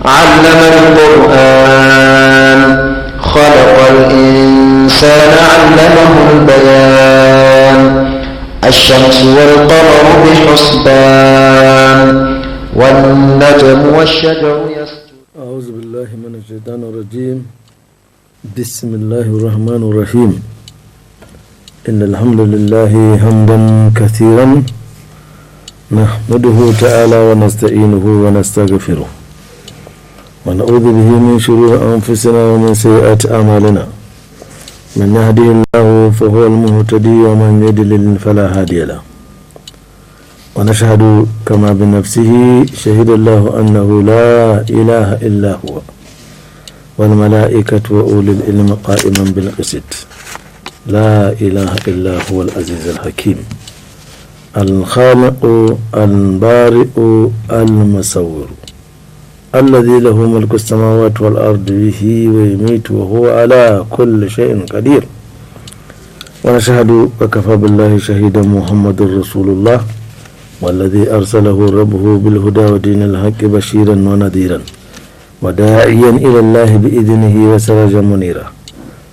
علم القرآن خلق الإنسان علمه البيان الشمس والقمر بحسبان والنجم والشجر يسجدان. أعوذ بالله من الشيطان الرجيم. بسم الله الرحمن الرحيم. إن الحمد لله حمدا كثيرا نحمده تعالى ونستعينه ونستغفره ونعوذ به من شرور أنفسنا ومن سيئات أعمالنا. من يهده الله فهو المهتدي ومن يضلل فلا هادي له. ونشهد كما بنفسه شهد الله أنه لا إله إلا هو والملائكة وأولي العلم قائما بالقسط. لا إله إلا هو العزيز الحكيم الخالق البارئ المصور الذي له ملك السماوات والأرض به ويميت وهو على كل شيء قدير. ونشهد وكفى بالله شهيدا محمد رسول الله والذي أرسله ربه بالهدى ودين الحق بشيرا ونذيرا وداعيا إلى الله بإذنه وسراجا منيرا.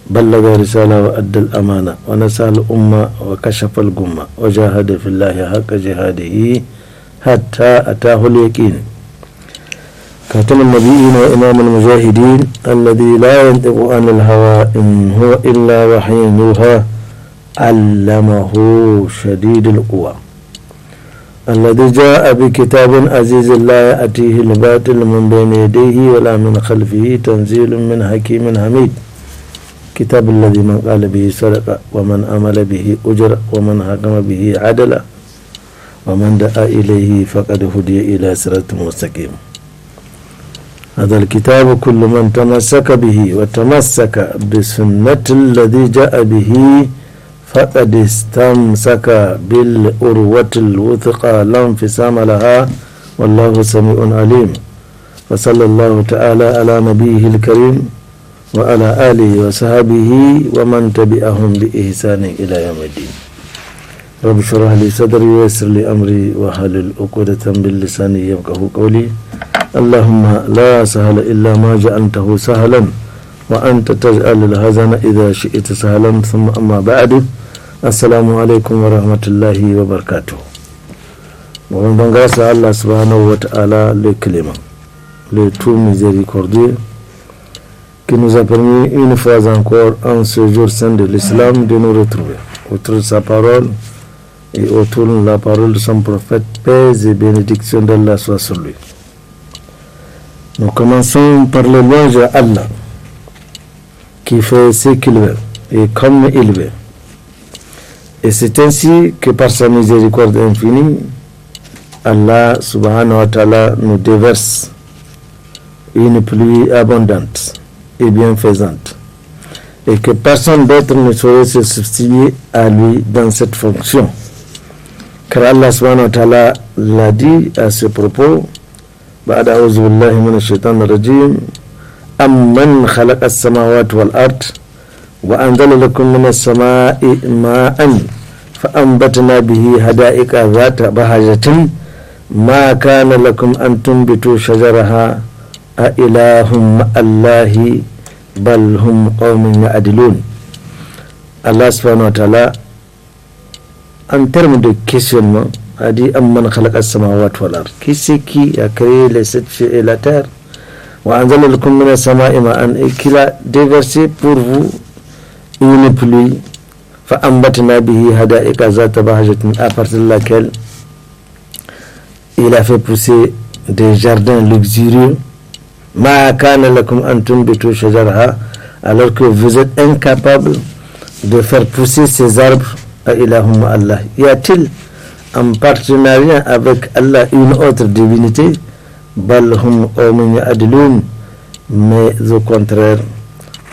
بلغ رسالة وأدى الأمانة ونصح الأمة وكشف الغمة وجاهد في الله حق جهاده حتى أتاه اليقين. خاتم النبيين وإمام المجاهدين الذي لا ينطق عن الهوى إن هو إلا وحي يوحى علمه شديد القوى الذي جاء بكتاب عزيز لا يأتيه الباطل من بين يديه ولا من خلفه تنزيل من حكيم حميد. كتاب الذي من قال به صدق ومن عمل به أجر ومن حكم به عدل ومن دعا إليه فقد هدي إلى صراط مستقيم. هذا الكتاب كل من تمسك به وتمسك بسنة الذي جاء به فقد استمسك بالعروة الوثقى لا انفصام لها والله سميع عليم. فصلى الله تعالى على نبيه الكريم وعلى آله وصحبه ومن تبعهم بإحسان إلى يوم الدين. رب اشرح لي صدري ويسر لي أمري واحلل عقدة من لساني يفقهوا قولي. اللهم لا سهل إلا ما جعلته سهلا وأنت تجعل الحزن إذا شئت سهلا. ثم أما بعد. السلام عليكم ورحمة الله وبركاته. On grâce à Allah subhanahu wa ta'ala, le clément, le tout miséricordieux, qui nous a permis une fois encore en ce jour saint de l'islam de nous retrouver autour de sa parole et autour de la parole de son prophète, paix et bénédiction d'Allah soit sur lui. Nous commençons par le louange à Allah qui fait ce qu'il veut et comme il veut. Et c'est ainsi que par sa miséricorde infinie, Allah subhanahu wa ta'ala nous déverse une pluie abondante et bienfaisante, et que personne d'autre ne saurait se substituer à lui dans cette fonction, car Allah subhanahu wa ta'ala l'a dit à ce propos: بعد أعوذ بالله من الشيطان الرجيم أمن خلق السماوات والأرض وأنزل لكم من السماء ماء فأنبتنا به حدائق ذات بهجة ما كان لكم أن تنبتوا شجرها أإله مع الله بل هم قوم يعدلون. Allah subhanahu wa ta'ala, en termes de questionnement, a dit Amman khalaqa as-samawati wal ard. Qui c'est qui a créé les sept cieux et la terre? Wa anzala lakum minas sama'i ma'an, et qu'il a déversé pour vous une pluie. Fa ambatna bihi hada'iqa zata bahajatin, à partir de laquelle il a fait pousser des jardins luxurieux. Ma kana lakum an tunbitu shajaraha, alors que vous êtes incapable de faire pousser ces arbres. A ilahum Allah. Y a-t-il en partenariat avec Allah une autre divinité? Balhum qawmun ya'dilun. Mais au contraire,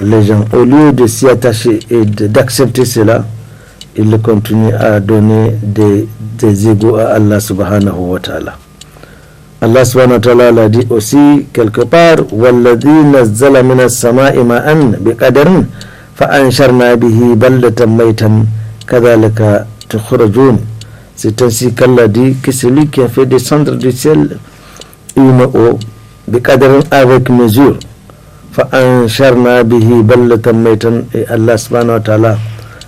les gens, au lieu de s'y attacher et d'accepter cela, ils continuent à donner des égos à Allah subhanahu wa ta'ala. Allah subhanahu wa ta'ala l'a dit aussi quelque part: Walladhi nazzala minas sama'i ma'an biqadarin fa ansharna bihi baldatan maytan kadhalika tukhrajun. C'est ainsi qu'Allah dit que celui qui a fait descendre du ciel une eau biqadrin avec mesure. فأنشرنا به بلة ميتا. Et Allah subhanahu wa ta'ala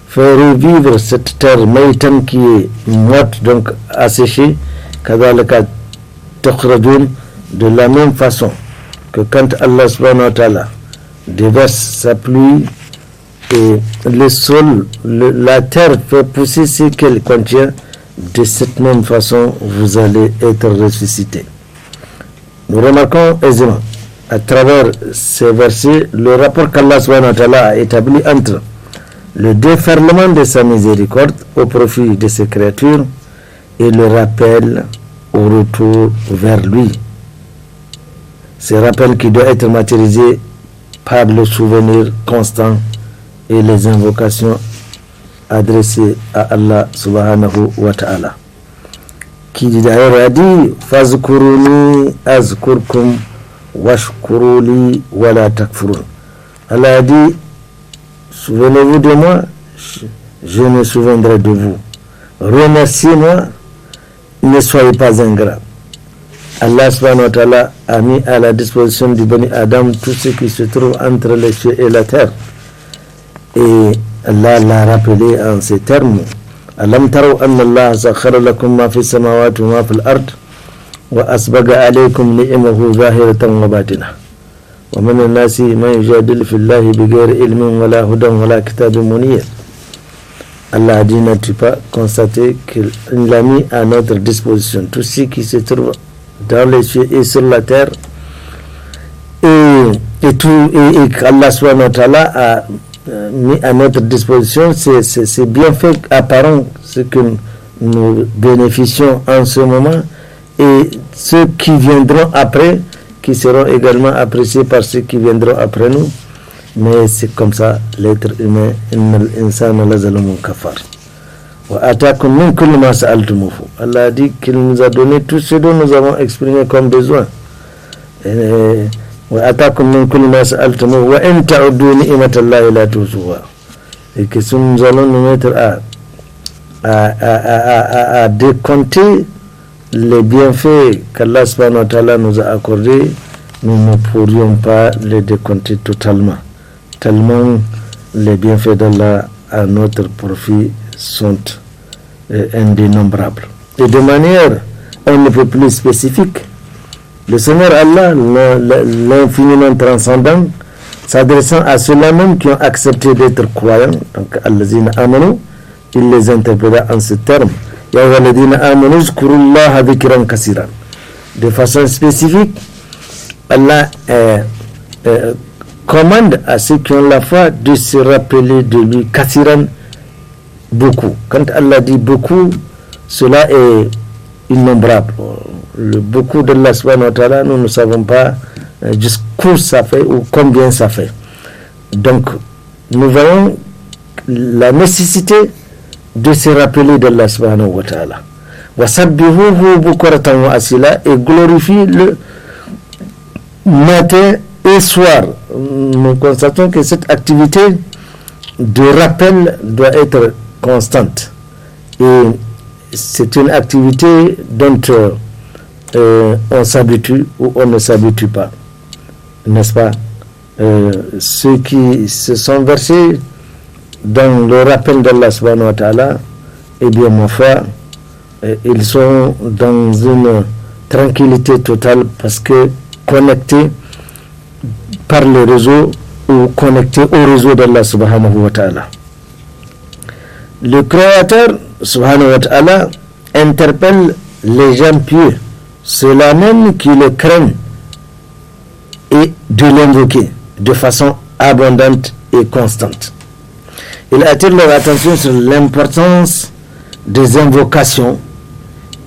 fait revivre cette terre maitan qui est morte, donc asséchée. كذلك تخرجون. De la même façon que quand Allah subhanahu wa ta'ala déverse sa pluie et le sol, la terre fait pousser ce qu'elle contient, de cette même façon vous allez être ressuscités. Nous remarquons aisément à travers ces versets le rapport qu'Allah subhanahu wa ta'ala a établi entre le déferlement de sa miséricorde au profit de ses créatures et le rappel au retour vers lui. Ce rappel qui doit être matérialisé par le souvenir constant et les invocations adressées à Allah subhanahu wa ta'ala, qui d'ailleurs a dit fazkuruni azkurkum washkuruli wala takfurun. Allah a dit souvenez-vous de moi, je me souviendrai de vous, remerciez-moi, ne soyez pas ingrats. Allah subhanahu wa ta'ala a mis à la disposition du Bani Adam tout ce qui se trouve entre les cieux et la terre, et Allah l'a rappelé en ces termes: Alam taraw anna Allah sakhara lakum ma fi samawati wa ma fi al-ard wa asbaga alaykum ni'amahu zahiratan wa batinah wa min an-nasi man yujadilu fillahi bighayri ilmin wala hudan wala kitabin munir. Allah a dit: n'as-tu pas constaté qu'il a mis à notre disposition tout ce qui se trouve dans les cieux et sur la terre, et qu'Allah subhanahu wa ta'ala a mis à notre disposition ces bienfaits apparents, ce que nous bénéficions en ce moment, et ceux qui viendront après, qui seront également appréciés par ceux qui viendront après nous. Mais c'est comme ça l'être humain. Innal insana lazalumun kafar. Wa atakum min kulli ma sa'altumuhu. Allah a dit qu'il nous a donné tout ce dont nous avons exprimé comme besoin. Wa atakum min kulli ma sa'altumuhu wa in ta'uddu ni'matallahi la tuhsuha. Et que si nous allons nous mettre à décompter les bienfaits qu'Allah subhanahu wa ta'ala nous a accordés, nous ne pourrions pas les décompter totalement, tellement les bienfaits d'Allah à notre profit sont indénombrables. Et de manière un peu plus spécifique, le Seigneur Allah, l'infiniment transcendant, s'adressant à ceux-là même qui ont accepté d'être croyants, donc allazina amanu, il les interpréta en ce terme: Ya ayyuhalladhina amanu zkurullaha dhikran kaseeran. De façon spécifique, Allah commande à ceux qui ont la foi de se rappeler de lui, kasiran, beaucoup. Quand Allah dit beaucoup, cela est innombrable. Le beaucoup d'Allah subhanahu wa ta'ala, nous ne savons pas jusqu'où ça fait ou combien ça fait. Donc, nous voyons la nécessité de se rappeler d'Allah subhanahu wa ta'ala. Wasabbihuhu bukratan wa asila, et glorifie le matin et soir. Nous constatons que cette activité de rappel doit être constante, et c'est une activité dont on s'habitue ou on ne s'habitue pas, n'est-ce pas? Ceux qui se sont versés dans le rappel d'Allah subhanahu wa ta'ala, eh bien ma foi, ils sont dans une tranquillité totale, parce que connectés par le réseau ou connectés au réseau d'Allah subhanahu wa ta'ala. Le Créateur subhanahu wa ta'ala interpelle les gens pieux, ceux-là même qui le craignent, et de l'invoquer de façon abondante et constante. Il attire leur attention sur l'importance des invocations,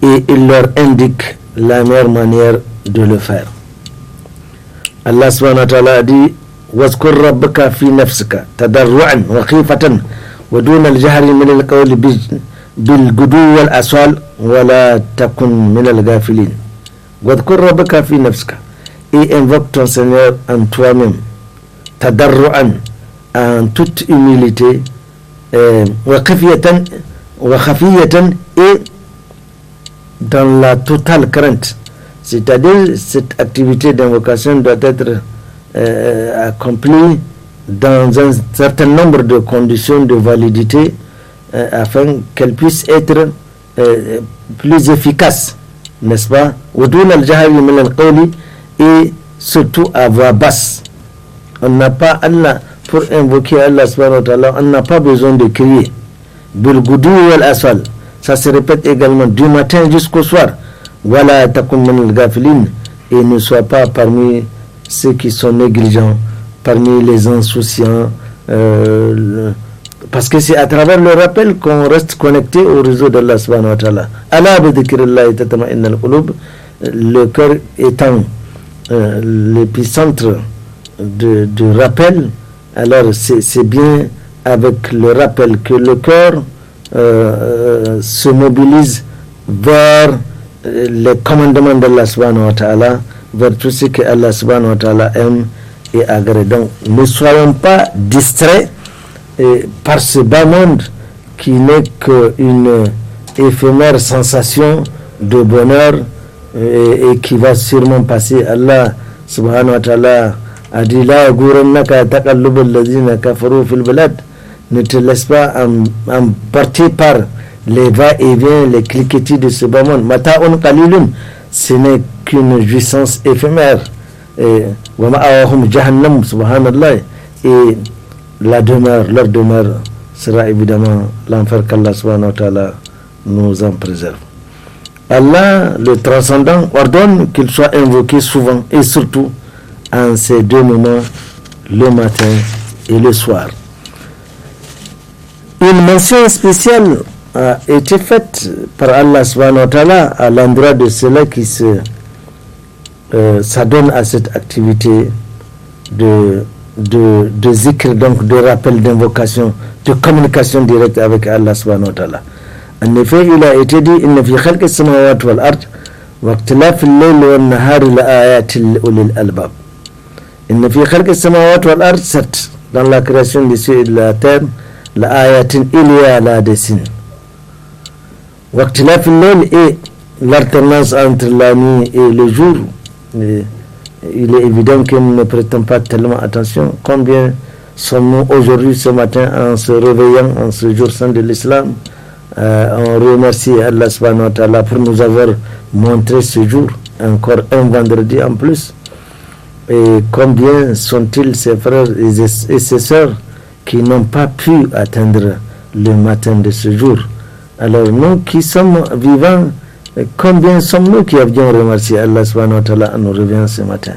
et il leur indique la meilleure manière de le faire. Allah subhanahu wa ta'ala a dit: wazkur rabbaka fi nafsika tadarru'an wa khifatan wa duna al-jahri min al-qawli bil gudu wal aswal wa la takun min al-ghafilin. Wazkur rabbaka fi nafsika, et invoque ton Seigneur en toi-même, tadarru'an, en toute humilité, wa khafiyatan, et dans la totale crainte, C'est-à-dire, cette activité d'invocation doit être accomplie dans un certain nombre de conditions de validité afin qu'elle puisse être plus efficace, n'est-ce pas? Et surtout à voix basse. On n'a pas Allah, pour invoquer Allah subhanahu wa ta'ala, on n'a pas besoin de crier. Bilgoudou wal aswal. Ça se répète également du matin jusqu'au soir. Wala takum min al-ghafilin. Et ne sois pas parmi ceux qui sont négligents, parmi les insouciants. Parce que c'est à travers le rappel qu'on reste connecté au réseau d'Allah subhanahu wa ta'ala. Ala bi dhikrillahi tatma'innul qulub. Le cœur étant l'épicentre du rappel, alors c'est bien avec le rappel que le cœur se mobilise vers les commandements d'Allah subhanahu wa ta'ala, vers tout ce que Allah subhanahu wa ta'ala aime et agrée. Donc ne soyons pas distraits par ce bas monde qui n'est qu'une éphémère sensation de bonheur et qui va sûrement passer. Allah subhanahu wa ta'ala a dit la yaghurannaka taqallubul ladhina kafaru fil bilad. Ne te laisse pas emporter par les va-et-vient, les cliquetis de ce bas monde. Mata'un qalilun, ce n'est qu'une jouissance éphémère. Wa ma'awahum jahannam, subhanallah. Et leur demeure sera évidemment l'enfer, qu'Allah subhanahu wa ta'ala nous en préserve. Allah, le transcendant, ordonne qu'il soit invoqué souvent et surtout en ces deux moments, le matin et le soir. Une mention spéciale a été faite par Allah subhanahu wa ta'ala à l'endroit de ceux-là qui s'adonnent à cette activité de zikr, donc de rappel, d'invocation, de communication directe avec Allah subhanahu wa ta'ala. En effet, il a été dit inna fi khalqis samawati wal ard wa ikhtilafil layli wan nahari la ayatin li ulil albab. Inna fi khalqis samawati wal ard, certes, dans la création des cieux et de la terre, la ayatin, il y a là des signes. Wa ikhtilafil layli, et l'alternance entre la nuit et le jour. Il est évident que nous ne prêtons pas tellement attention. Combien sommes-nous aujourd'hui, ce matin, en se réveillant en ce jour saint de l'islam? On remercie Allah subhanahu wa ta'ala pour nous avoir montré ce jour, encore un vendredi en plus. Et combien sont-ils ces frères et ces sœurs qui n'ont pas pu atteindre le matin de ce jour? Alors nous qui sommes vivants, combien sommes-nous qui avions remercié Allah subhanahu wa ta'ala en nous réveillant ce matin?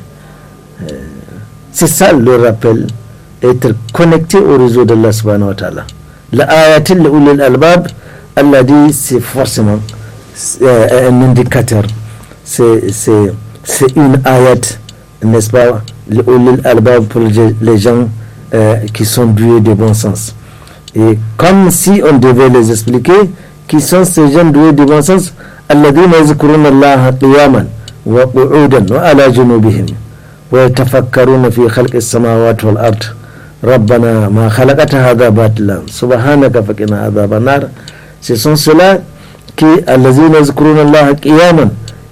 C'est ça le rappel, être connecté au réseau d'Allah subhanahu wa ta'ala. La ayatil li ulil albab, Allah dit, c'est forcément un indicateur, c'est une ayat, n'est-ce pas, li ulil albab, pour les gens qui sont doués de bon sens. Et comme si on devait les expliquer, qui sont ces gens doués de bon sens? الذين يذكرون الله قياما وقعودا وعلى جنوبهم ويتفكرون في خلق السماوات والأرض ربنا ما خلقت هذا باطلا سبحانك فقنا عذاب النار. Ce sont ceux-là qui, الذين يذكرون الله قياما,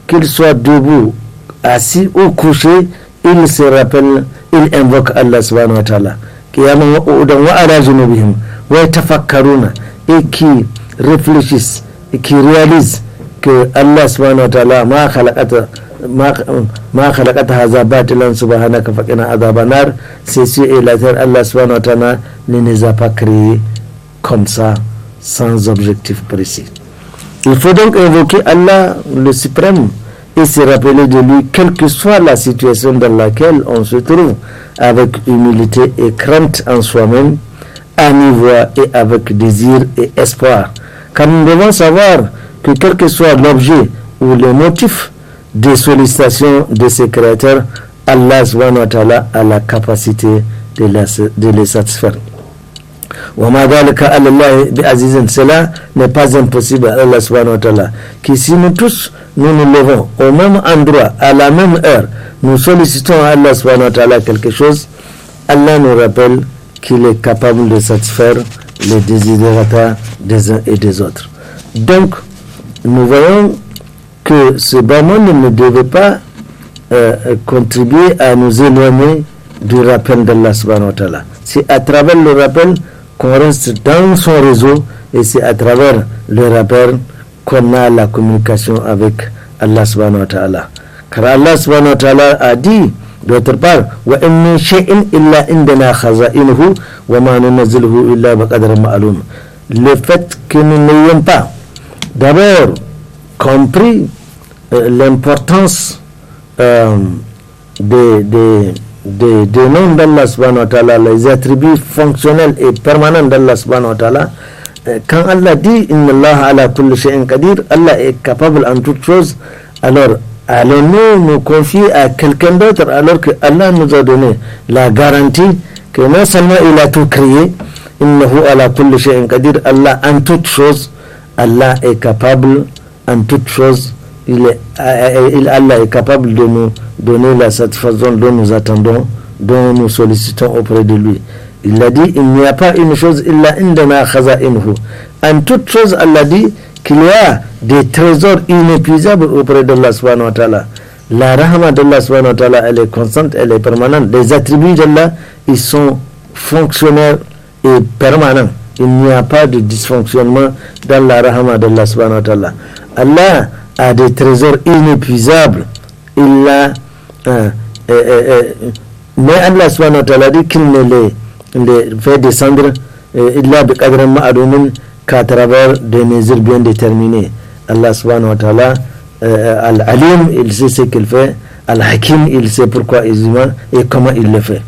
qu'ils soient debout, assis ou couchés, ils se rappellent, ils invoquent Allah subhanahu wa ta'ala. قياما وقعودا وعلى جنوبهم ويتفكرون, et qui réfléchissent et qui réalisent que Allah subhanahu wa ta'ala ma khalaqata hadha batilan subhanaka faqina adhaban nar. C'est sûr et la terre, Allah subhanahu wa ta'ala ne les a pas créés comme ça, sans objectif précis. Il faut donc invoquer Allah le suprême et se rappeler de lui, quelle que soit la situation dans laquelle on se trouve, avec humilité et crainte en soi-même, à mi-voix et avec désir et espoir. Car nous devons savoir que quel que soit l'objet ou le motif de sollicitation de ses créateurs, Allah subhanahu wa ta'ala a la capacité de les satisfaire. Cela n'est pas impossible à Allah subhanahu wa ta'ala, qui si nous tous nous levons au même endroit, à la même heure, nous sollicitons à Allah subhanahu wa ta'ala quelque chose, Allah nous rappelle qu'il est capable de satisfaire les désirata des uns et des autres. Donc, nous voyons que ce bas monde ne devait pas contribuer à nous éloigner du rappel d'Allah subhanahu wa ta'ala. C'est à travers le rappel qu'on reste dans son réseau, et c'est à travers le rappel qu'on a la communication avec Allah subhanahu wa ta'ala. Car Allah subhanahu wa ta'ala a dit d'autre part, wa in min shay'in illa indana khaza'inuhu wa ma nunazziluhu illa biqadrin ma'lum. Le fait que nous n'ayons pas d'abord compris l'importance des noms d'Allah subhanahu wa ta'ala, les attributs fonctionnels et permanents d'Allah subhanahu wa ta'ala. Quand Allah dit inna Allah ala kulli shay'in qadir, Allah est capable en toutes choses, alors allons-nous nous confier à quelqu'un d'autre alors que Allah nous a donné la garantie que non seulement il a tout créé, innahu ala kulli shay'in qadir, Allah en toutes choses, Allah est capable en toutes choses, Allah est capable de nous donner la satisfaction dont nous attendons, dont nous sollicitons auprès de lui. Il a dit, il n'y a pas une chose illa indana khaza'inuhu. En toute chose, Allah dit qu'il y a des trésors inépuisables auprès d'Allah subhanahu wa ta'ala. La rahma d'Allah subhanahu wa ta'ala, elle est constante, elle est permanente. Les attributs d'Allah, ils sont fonctionnels et permanents. Il n'y a pas de dysfonctionnement dans la rahma d'Allah subhanahu wa ta'ala. Allah a des trésors inépuisables. Il a mais Allah subhanahu wa ta'ala dit qu'il ne les fait descendre illa biqadrin ma'lumin, qu'à travers des mesures bien déterminées. Allah subhanahu wa ta'ala Al-Alim, il sait ce qu'il fait. Al-Hakim, il sait pourquoi il humain et comment il le fait.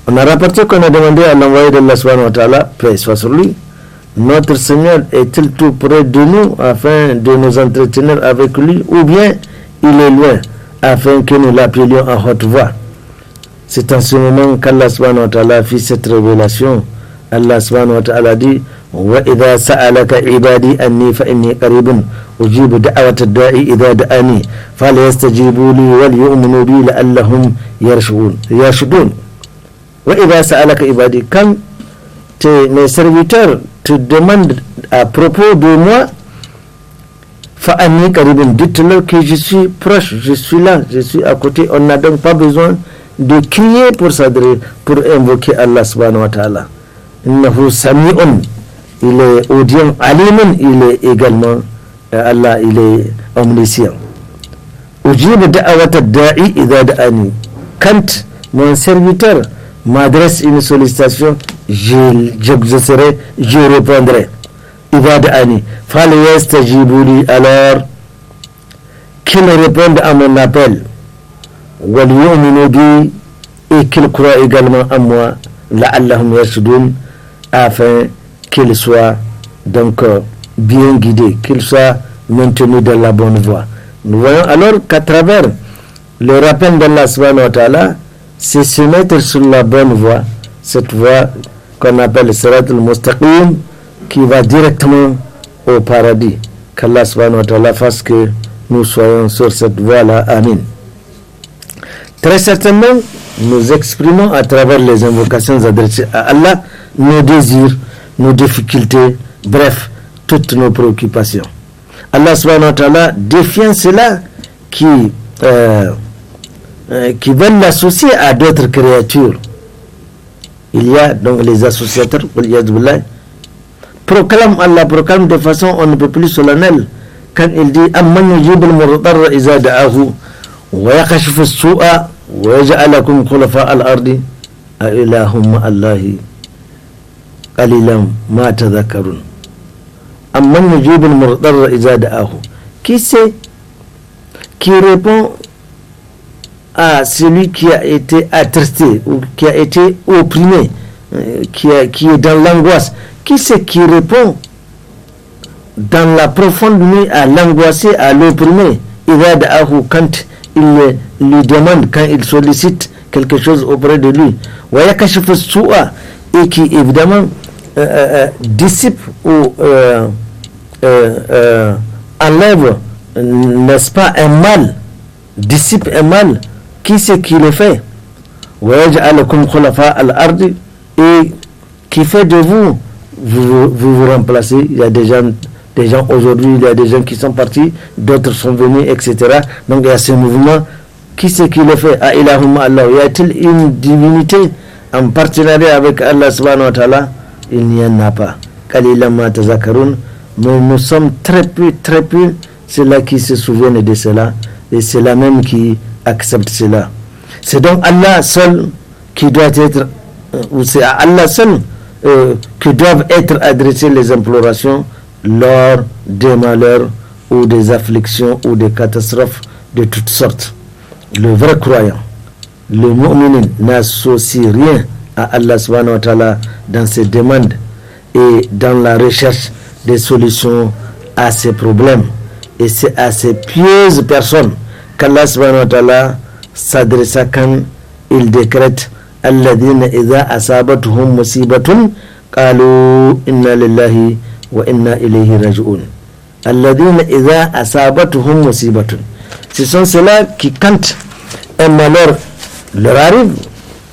On a rapporté qu'on a demandé à l'envoyé d'Allah subhanahu wa ta'ala, paix soit sur lui, notre Seigneur est-il tout près de nous afin de nous entretenir avec lui, ou bien il est loin afin que nous l'appelions en haute voix? C'est en ce moment qu'Allah subhanahu wa ta'ala fit cette révélation. Allah subhanahu wa ta'ala dit, wa idha sa'alaka ibadi anni fa inni qaribun ujibu da'wata da'i idha da'ani falyastajibu li wal yu'minu bi la'allahum yarshudun. Wa idha sa'alaka ibadi, quand mes serviteurs te demandent à propos de moi, fa anni qaribun, dites-leur que je suis proche, je suis là, je suis à côté. On n'a donc pas besoin de crier pour invoquer Allah subhanahu wa ta'ala. Innahu sami'un, il est audient, alimun, il est également Allah, il est omniscient. Ujibu da'awata da'i idha da'ani, quand mon serviteur m'adresse une sollicitation, j'exaucerai, je répondrai. Idha da'ani falyastajibu li, alors qu'il réponde à mon appel. Wal yu'minu bi, et qu'il croit également en moi, la'allahum yarshudun, afin qu'il soit donc bien guidé, qu'il soit maintenu dans la bonne voie. Nous voyons alors qu'à travers le rappel d'Allah subhanahu wa ta'ala, c'est se mettre sur la bonne voie, cette voie qu'on appelle Sirat al-Mustaqim, qui va directement au paradis. Qu'Allah subhanahu wa ta'ala fasse que nous soyons sur cette voie-là. Amin. Très certainement, nous exprimons à travers les invocations adressées à Allah nos désirs, nos difficultés, bref, toutes nos préoccupations. Allah subhanahu wa ta'ala défient ceux-là qui veulent l'associer à d'autres créatures. Il y a donc les associateurs, Allah proclame de façon on ne peut plus solennelle quand il dit amman yujibul murdarra iza da'ahu wa yakashifu as-su'a wa yaj'alukum khulafa al-ardi a ilahum ma Allahi qalilan ma tadhakkarun. Amman yujibul murdarra iza da'ahu, qui c'est qui répond à celui qui a été attristé ou qui a été opprimé, qui est dans l'angoisse? Qui c'est qui répond dans la profonde nuit à l'angoissé, à l'opprimé? Iza da'ahu, quand il lui demande, quand il sollicite quelque chose auprès de lui. Wa yakashifu as-su'a, et qui évidemment dissipe ou enlève, n'est-ce pas, un mal, dissipe un mal. Qui c'est qui le fait? Wa yaj'alukum khulafa al-ardi, et qui fait de vous remplacez. Il y a des gens des gens aujourd'hui, il y a des gens qui sont partis, d'autres sont venus, etc. Donc il y a ce mouvement. Qui c'est qui le fait? Ah, ilahumma Allah. Y a-t-il une divinité en partenariat avec Allah subhanahu wa ta'ala? Il n'y en a pas. Qalilama tazakkarun. Mais nous sommes très peu, ceux-là qui se souviennent de cela, et c'est là même qui acceptent cela. C'est donc Allah seul qui doit être, ou c'est à Allah seul que doivent être adressées les implorations lors des malheurs ou des afflictions ou des catastrophes de toutes sortes. Le vrai croyant, le mu'minin, n'associe rien à Allah subhanahu wa ta'ala dans ses demandes et dans la recherche des solutions à ces problèmes. Et c'est à ces pieuses personnes qu'Allah subhanahu wa ta'ala s'adressa quand il décrète alladhina idha asabatuhum musibatun qalu inna lillahi wa inna ilayhi raji'un. Alladhina idha asabatuhum musibatun. Ce sont ceux-là qui, quand un malheur leur arrive,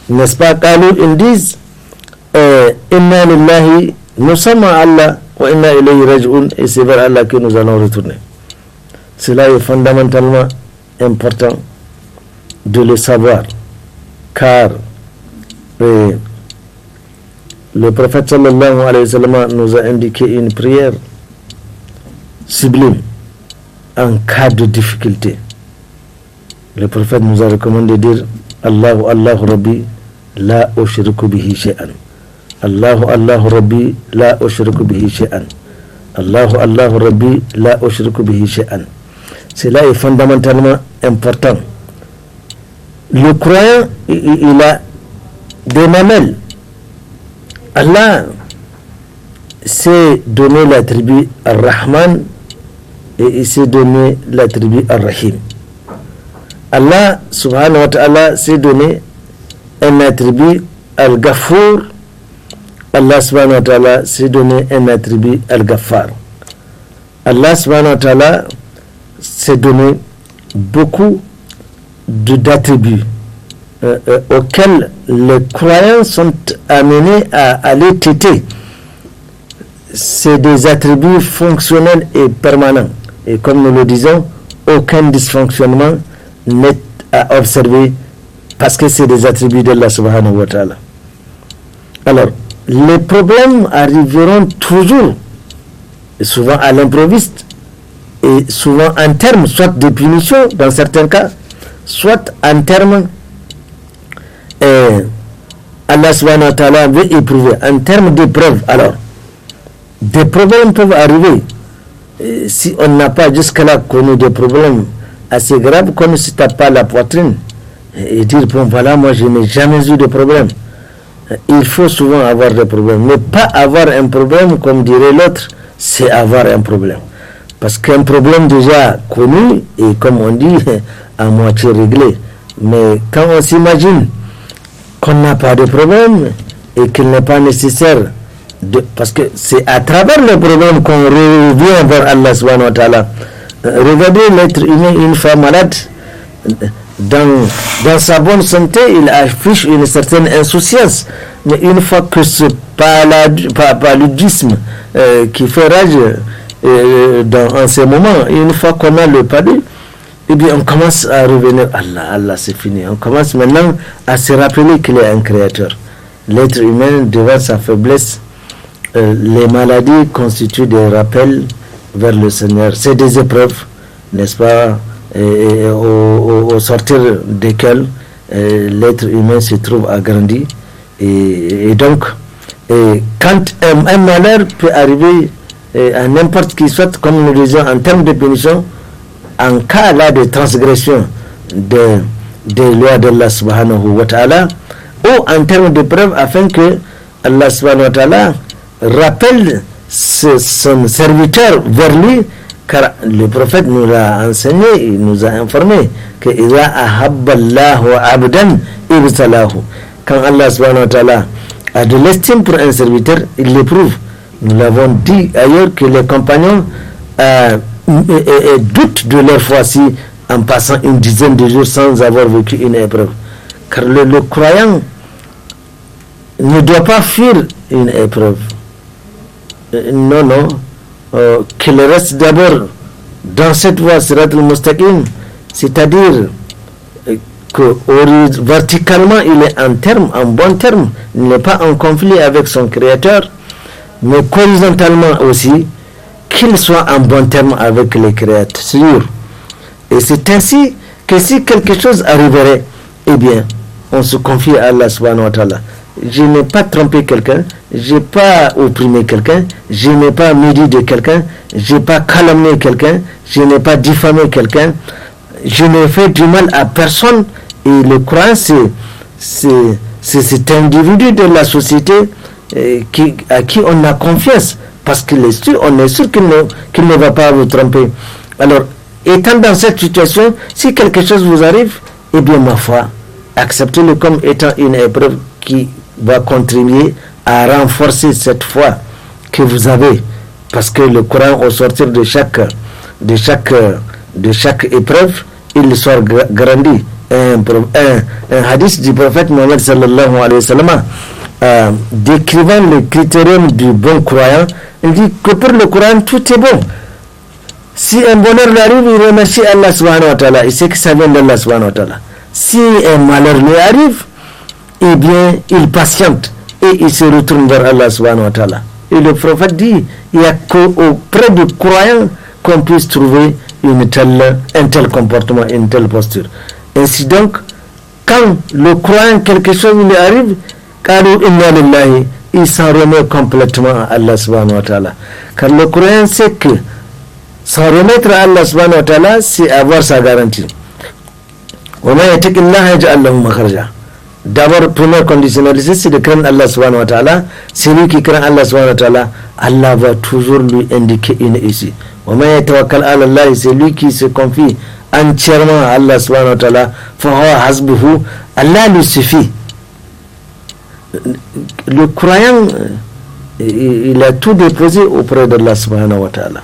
n'est-ce pas, qalu, ils disent inna lillahi, nous sommes à Allah, wa inna ilayhi raji'un, et c'est vers Allah que nous allons retourner. Cela est fondamentalement important de le savoir, car le prophète sallallahu alayhi wa sallam nous a indiqué une prière sublime en cas de difficulté. Le prophète nous a recommandé de dire Allahu Allahu Rabbi la ushriku bihi shay'an. Allahu Allahu Rabbi la ushriku bihi shay'an. Allahu Allahu Rabbi la ushriku bihi shay'an. Cela est fondamentalement important. Le croyant, il a des mamelles. Allah s'est donné l'attribut Ar-Rahman et il s'est donné l'attribut Ar-Rahim. Allah subhanahu wa ta'ala s'est donné un attribut Al-Ghafour. Allah subhanahu wa ta'ala s'est donné un attribut Al-Ghaffar. Allah subhanahu wa ta'ala s'est donné beaucoup d'attributs auxquels les croyants sont amenés à les traiter. C'est des attributs fonctionnels et permanents. Et comme nous le disons, aucun dysfonctionnement n'est à observer parce que c'est des attributs d'Allah subhanahu wa ta'ala. Alors, les problèmes arriveront toujours, et souvent à l'improviste, et souvent en termes soit de punition dans certains cas, soit en termes Allah subhanahu wa ta'ala veut éprouver, en termes d'épreuve. Alors, des problèmes peuvent arriver si on n'a pas jusque-là connu des problèmes assez graves, comme si tu n'as pas la poitrine et dire bon voilà, moi je n'ai jamais eu de problème. Il faut souvent avoir des problèmes, mais pas avoir un problème comme dirait l'autre, c'est avoir un problème. Parce qu'un problème déjà connu et comme on dit à moitié réglé. Mais quand on s'imagine qu'on n'a pas de problème et qu'il n'est pas nécessaire parce que c'est à travers les problèmes qu'on revient vers Allah subhanahu wa ta'ala. Regardez l'être humain, une femme malade, dans sa bonne santé, il affiche une certaine insouciance. Mais une fois que ce paludisme qui fait rage en ces moments, une fois qu'on a le palud, eh bien on commence à revenir, Allah c'est fini. On commence maintenant à se rappeler qu'il est un créateur. L'être humain, devant sa faiblesse, les maladies constituent des rappels vers le Seigneur. C'est des épreuves, n'est-ce pas, au sortir desquelles l'être humain se trouve agrandi. Et donc, quand un malheur peut arriver à n'importe qui soit, comme nous disions, en termes de punition, en cas là de transgression des lois d'Allah subhanahu wa ta'ala, ou en termes de preuve, afin que Allah subhanahu wa ta'ala rappelle son serviteur vers lui, car le prophète nous l'a enseigné, il nous a informé que idha ahabba Allahu abdan ibtalahu. Quand Allah subhanahu wa ta'ala a de l'estime pour un serviteur, il l'éprouve. Nous l'avons dit ailleurs que les compagnons doutent de leur foi-ci en passant une dizaine de jours sans avoir vécu une épreuve. Car le croyant ne doit pas fuir une épreuve. Non, qu'il reste d'abord dans cette voie Sirat al-Mustaqim, c'est-à-dire que verticalement il est en bon terme, il n'est pas en conflit avec son créateur, mais horizontalement aussi qu'il soit en bon terme avec les créatures. Et c'est ainsi que si quelque chose arriverait, eh bien on se confie à Allah subhanahu wa ta'ala. Je n'ai pas trompé quelqu'un, je n'ai pas opprimé quelqu'un, je n'ai pas médit de quelqu'un, je n'ai pas calomnié quelqu'un, je n'ai pas diffamé quelqu'un, je n'ai fait du mal à personne. Et le croyant, c'est cet individu de la société à qui on a confiance, parce qu'on est sûr qu'il ne va pas vous tromper. Alors, étant dans cette situation, si quelque chose vous arrive, eh bien ma foi, acceptez-le comme étant une épreuve qui va contribuer à renforcer cette foi que vous avez, parce que le Coran, au sortir de chaque épreuve, il sort grandi. Un hadith du prophète Mohammed sallallahu alayhi wa sallam, décrivant le critérium du bon croyant, il dit que pour le croyant tout est bon. Si un bonheur lui arrive, il remercie Allah subhanahu wa ta'ala, il sait que ça vient d'Allah subhanahu wa ta'ala. Si un malheur lui arrive, eh bien il patiente et il se retourne vers Allah subhanahu wa ta'ala. Et le prophète dit, il n'y a qu'auprès du croyant qu'on puisse trouver un tel comportement, une telle posture. Ainsi donc, quand le croyant quelque chose lui arrive, il s'en remet complètement à Allah subhanahu wa ta'ala. Car le croyant sait que s'en remettre à Allah subhanahu wa ta'ala, c'est avoir sa garantie. D'abord, première conditionnalité, c'est de craindre Allah subhanahu wa ta'ala. Celui qui craint Allah subhanahu wa ta'ala, Allah va toujours lui indiquer une issue. C'est lui qui se confie entièrement à Allah subhanahu wa ta'ala, Allah lui suffit. Le croyant, il a tout déposé auprès d'Allah subhanahu wa ta'ala.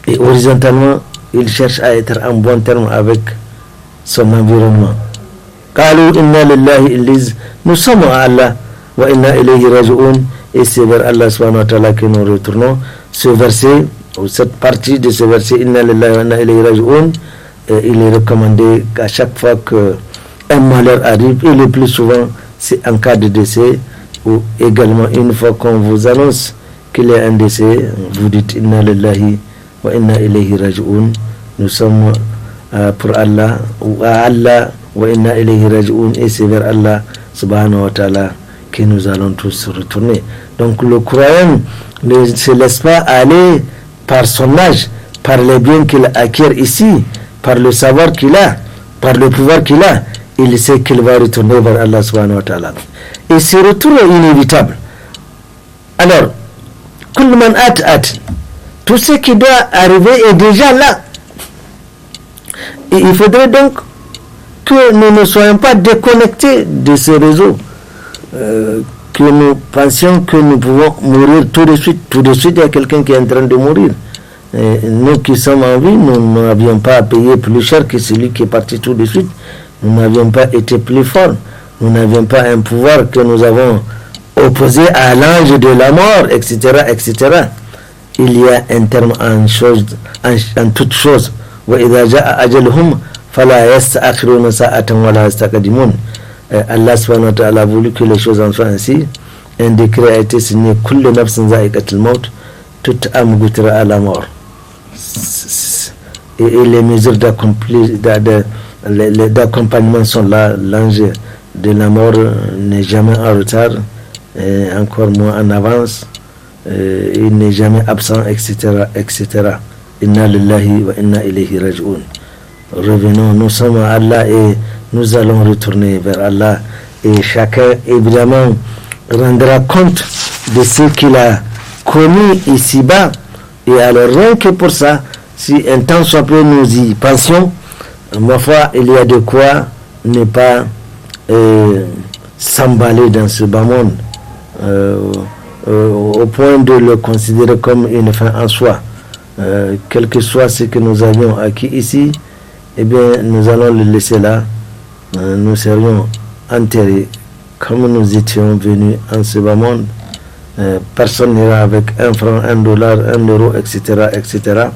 Et horizontalement, il cherche à être en bon terme avec son environnement. Nous sommes à Allah wa inna ilayhi raji'un, et c'est vers Allah subhanahu wa ta'ala que nous retournons. Ce verset, ou cette partie de ce verset, inna lillahi wa inna ilayhi raji'un, il est recommandé qu'à chaque fois qu'un malheur arrive, et le plus souvent c'est en cas de décès, ou également une fois qu'on vous annonce qu'il y a un décès, vous dites inna lillahi wa inna ilayhi raji'un, nous sommes pour Allah, ou à Allah wa inna ilayhi raji'un, et c'est vers Allah subhanahu wa ta'ala que nous allons tous retourner. Donc le croyant ne se laisse pas aller par son âge, par les biens qu'il acquiert ici, par le savoir qu'il a, par le pouvoir qu'il a. Il sait qu'il va retourner vers Allah subhanahu wa ta'ala. Et ce retour est inévitable. Alors, tout ce qui doit arriver est déjà là. Et il faudrait donc que nous ne soyons pas déconnectés de ce réseau, que nous pensions que nous pouvons mourir tout de suite. Tout de suite, il y a quelqu'un qui est en train de mourir. Et nous qui sommes en vie, nous n'avions pas à payer plus cher que celui qui est parti tout de suite. Nous n'avions pas été plus forts. Nous n'avions pas un pouvoir que nous avons opposé à l'ange de la mort, etc., etc. Il y a un terme en toute chose. Allah subhanahu wa ta'ala a voulu que les choses en soient ainsi. Un décret a été signé, kullu nafsin za'iqatul maut, toute âme goûtera à la mort. Et les mesures d'accompagnement sont là. L'ange de la mort n'est jamais en retard, encore moins en avance, il n'est jamais absent, etc., etc. Inna lillahi wa inna ilayhi raji'un. Revenons, nous sommes à Allah et nous allons retourner vers Allah, et chacun évidemment rendra compte de ce qu'il a commis ici-bas. Et alors rien que pour ça, si un temps soit peu nous y pensions, ma foi, il y a de quoi ne pas s'emballer dans ce bas monde, au point de le considérer comme une fin en soi. Quel que soit ce que nous avions acquis ici, eh bien nous allons le laisser là. Nous serions enterrés comme nous étions venus en ce bas monde, personne n'ira avec 1 franc, 1 dollar, 1 euro, etc., etc.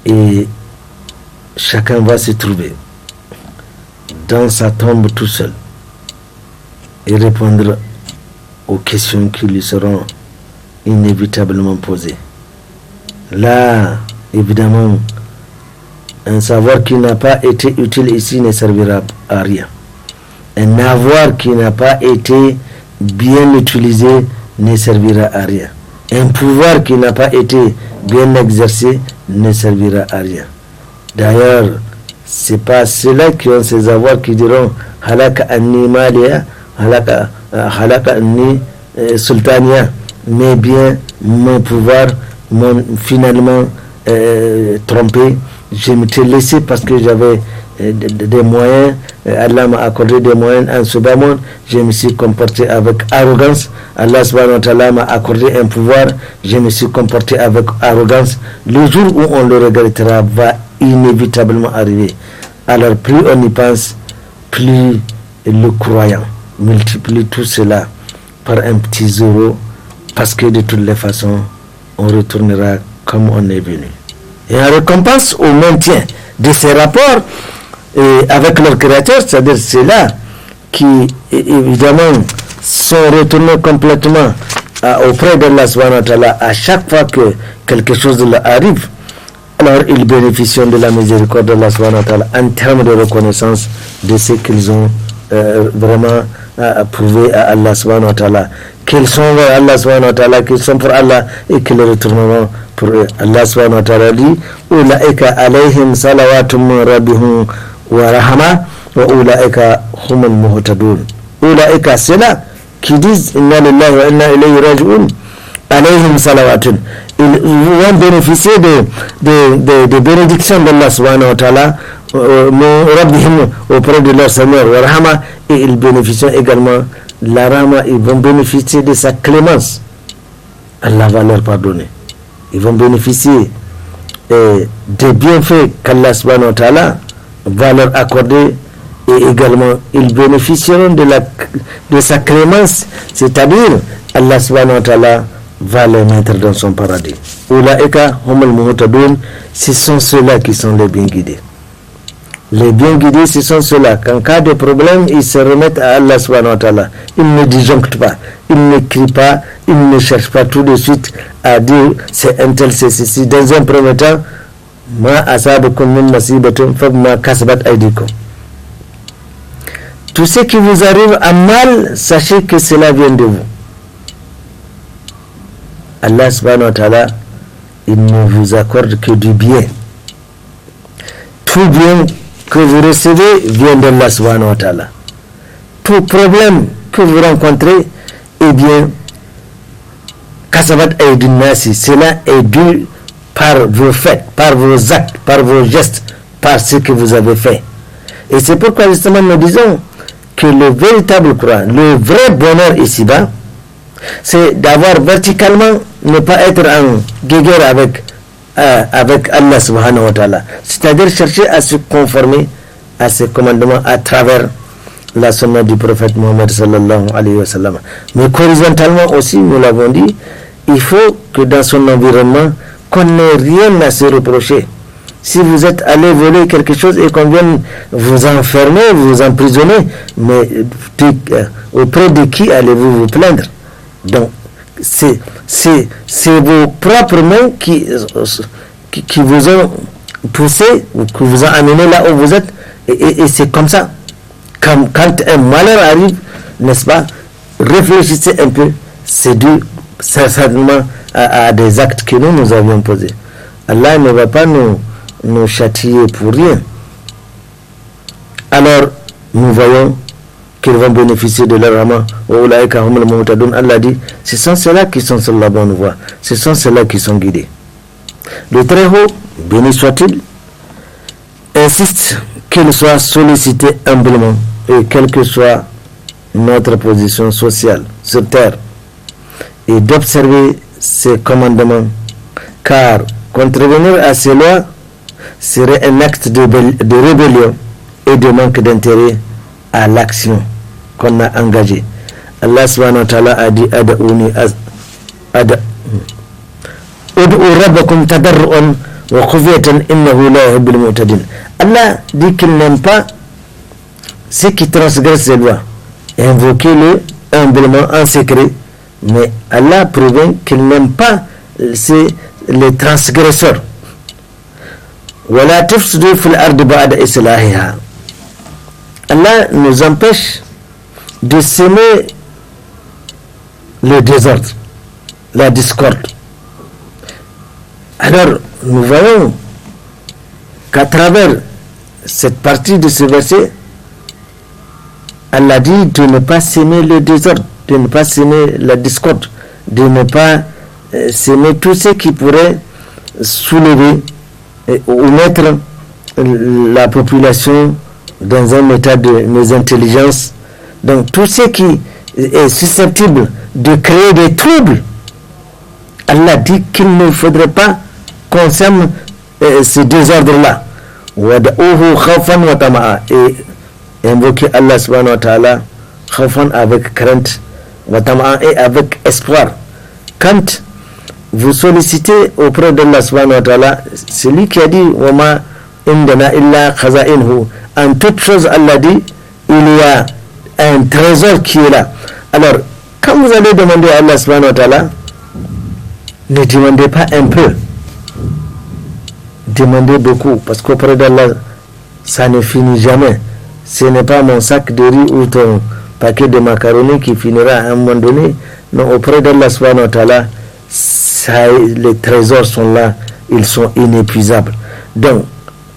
Et chacun va se trouver dans sa tombe tout seul et répondre aux questions qui lui seront inévitablement posées. Là, évidemment, un savoir qui n'a pas été utile ici ne servira à rien. Un avoir qui n'a pas été bien utilisé ne servira à rien. Un pouvoir qui n'a pas été bien exercé ne servira à rien. D'ailleurs, c'est pas ceux-là qui ont ces avoirs qui diront halaka anni maliya, halaka anni sultania, mais bien mon pouvoir m'ont finalement trompé. Je me suis laissé parce que j'avais des moyens, Allah m'a accordé des moyens en ce bas monde, je me suis comporté avec arrogance. Allah subhanahu wa ta'ala m'a accordé un pouvoir, je me suis comporté avec arrogance. Le jour où on le regrettera va inévitablement arriver. Alors plus on y pense, plus le croyant multiplie tout cela par un petit zéro, parce que de toutes les façons on retournera comme on est venu. Et en récompense au maintien de ces rapports avec leur créateur, c'est-à-dire ceux-là qui évidemment sont retournés complètement auprès d'Allah subhanahu wa ta'ala à chaque fois que quelque chose leur arrive, alors ils bénéficient de la miséricorde d'Allah subhanahu wa ta'ala en termes de reconnaissance de ce qu'ils ont vraiment prouvé à Allah subhanahu wa ta'ala, qu'ils sont vers Allah subhanahu wa ta'ala, qu'ils sont pour Allah et qu'ils retourneront pour eux. Allah subhanahu wa ta'ala dit ulaika alayhim salawatum min rabbihim wa rahma wa ulaika humul muhtadun. Ulaika, c'est là qui disent inna lillahi wa inna ilayhi raji'un, alayhim salawatun, ils vont bénéficier de bénédictions d'Allah subhanahu wa ta'ala auprès de leur Seigneur, wa rahma, et ils bénéficient également la rahma, ils vont bénéficier de sa clémence. Allah va leur pardonner. Ils vont bénéficier des bienfaits qu'Allah subhanahu wa ta'ala va leur accorder, et également ils bénéficieront de sa clémence, c'est-à-dire Allah subhanahu wa ta'ala va les mettre dans son paradis. Ulaika humul muhtadun, ce sont ceux-là qui sont les bien guidés. Les bien guidés, ce sont ceux-là qu'en cas de problème, ils se remettent à Allah subhanahu wa ta'ala. Ils ne disjonctent pas, ils ne crient pas, ils ne cherchent pas tout de suite à dire c'est un tel, c'est ceci. Dans un premier temps, ma asabakum min masibatin fabima kasabat aydikum. Tout ce qui vous arrive à mal, sachez que cela vient de vous. Allah subhanahu wa ta'ala, il ne vous accorde que du bien. Tout bien que vous recevez vient d'Allah subhanahu wa ta'ala. Tout problème que vous rencontrez, eh bien, kasabat aydin nasi, cela est dû par vos faits, par vos actes, par vos gestes, par ce que vous avez fait. Et c'est pourquoi justement nous disons que le véritable croyant, le vrai bonheur ici-bas, c'est d'avoir verticalement, ne pas être en guéguerre avec Allah subhanahu wa ta'ala, c'est-à-dire chercher à se conformer à ses commandements à travers la sunna du prophète Mohammed sallallahu alayhi wa sallam. Mais horizontalement aussi, nous l'avons dit, il faut que dans son environnement, qu'on n'ait rien à se reprocher. Si vous êtes allé voler quelque chose et qu'on vienne vous enfermer, vous emprisonner, mais auprès de qui allez-vous vous plaindre? Donc, c'est vos propres mains qui vous ont poussé, ou qui vous ont amené là où vous êtes, et c'est comme ça. Quand un malheur arrive, n'est-ce pas, réfléchissez un peu, c'est dû certainement à des actes que nous avions posés. Allah ne va pas nous châtier pour rien. Alors, nous voyons qu'ils vont bénéficier de leur rahma. Allah dit, ce sont ceux-là qui sont sur la bonne voie, ce sont ceux-là qui sont guidés. Le Très-Haut, béni soit-il, insiste qu'il soit sollicité humblement, et quelle que soit notre position sociale sur terre, et d'observer ses commandements, car contrevenir à ces lois serait un acte de rébellion et de manque d'intérêt à l'action qu'on a engagée. Allah subhanahu wa ta'ala a dit ad'ouni ud'u rabbakum tadarruan wa khufyatan innahu la yuhibbul mu'tadin. Allah dit qu'il n'aime pas ceux qui transgressent les lois. Invoquez-le humblement en secret, mais Allah prévient qu'il n'aime pas les transgresseurs. وَلَا تُفْسِدُوا فِي الْأَرْضِ بَعْدَ إِصْلَاحِهَا. Allah nous empêche de semer le désordre, la discorde. Alors, nous voyons qu'à travers cette partie de ce verset, Allah dit de ne pas semer le désordre, de ne pas semer la discorde, de ne pas semer tout ce qui pourrait soulever ou mettre la population dans un état de mésintelligence. Donc tout ce qui est susceptible de créer des troubles, Allah dit qu'il ne faudrait pas qu'on sème ce désordre-là. Et invoquer Allah subhanahu wa ta'ala khawfan avec crainte, wa tama'an et avec espoir. Quand vous sollicitez auprès d'Allah subhanahu wa ta'ala, c'est lui qui a dit wa ma indana illa khaza'inhu. En toute chose, Allah dit il y a un trésor qui est là. Alors quand vous allez demander à Allah subhanahu wa ta'ala, ne demandez pas un peu, demandez beaucoup, parce qu'auprès d'Allah ça ne finit jamais. Ce n'est pas mon sac de riz ou ton paquet de macaroni qui finira à un moment donné. Non, auprès d'Allah subhanahu wa ta'ala, les trésors sont là, ils sont inépuisables. Donc,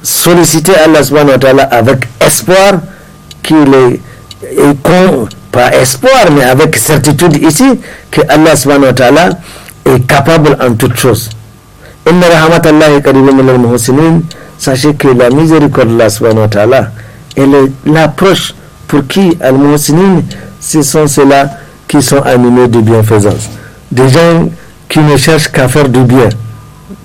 sollicitez Allah subhanahu wa ta'ala avec espoir qu'il est, pas espoir, mais avec certitude ici, que Allah subhanahu wa ta'ala est capable en toutes choses. Inna rahmatallahi qaribun minal muhsinin. Sachez que la miséricorde d'Allah subhanahu wa ta'ala, elle est l'approche pour qui al-muhsinin, ce sont ceux-là qui sont animés de bienfaisance. Des gens qui ne cherchent qu'à faire du bien,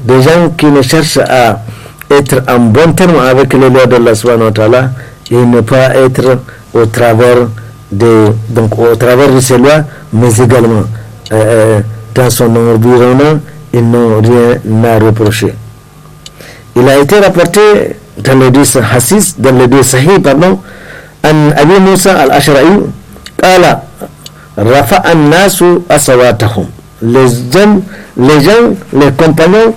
des gens qui ne cherchent à être en bon terme avec les lois d'Allah subhanahu wa ta'ala et ne pas être au travers de ces lois, mais également dans son environnement, ils n'ont rien à reprocher. Il a été rapporté dans les deux sahih, an Abi Musa al-Ashra'i qala rafa'a an-nasu aswatahum. Les compagnons,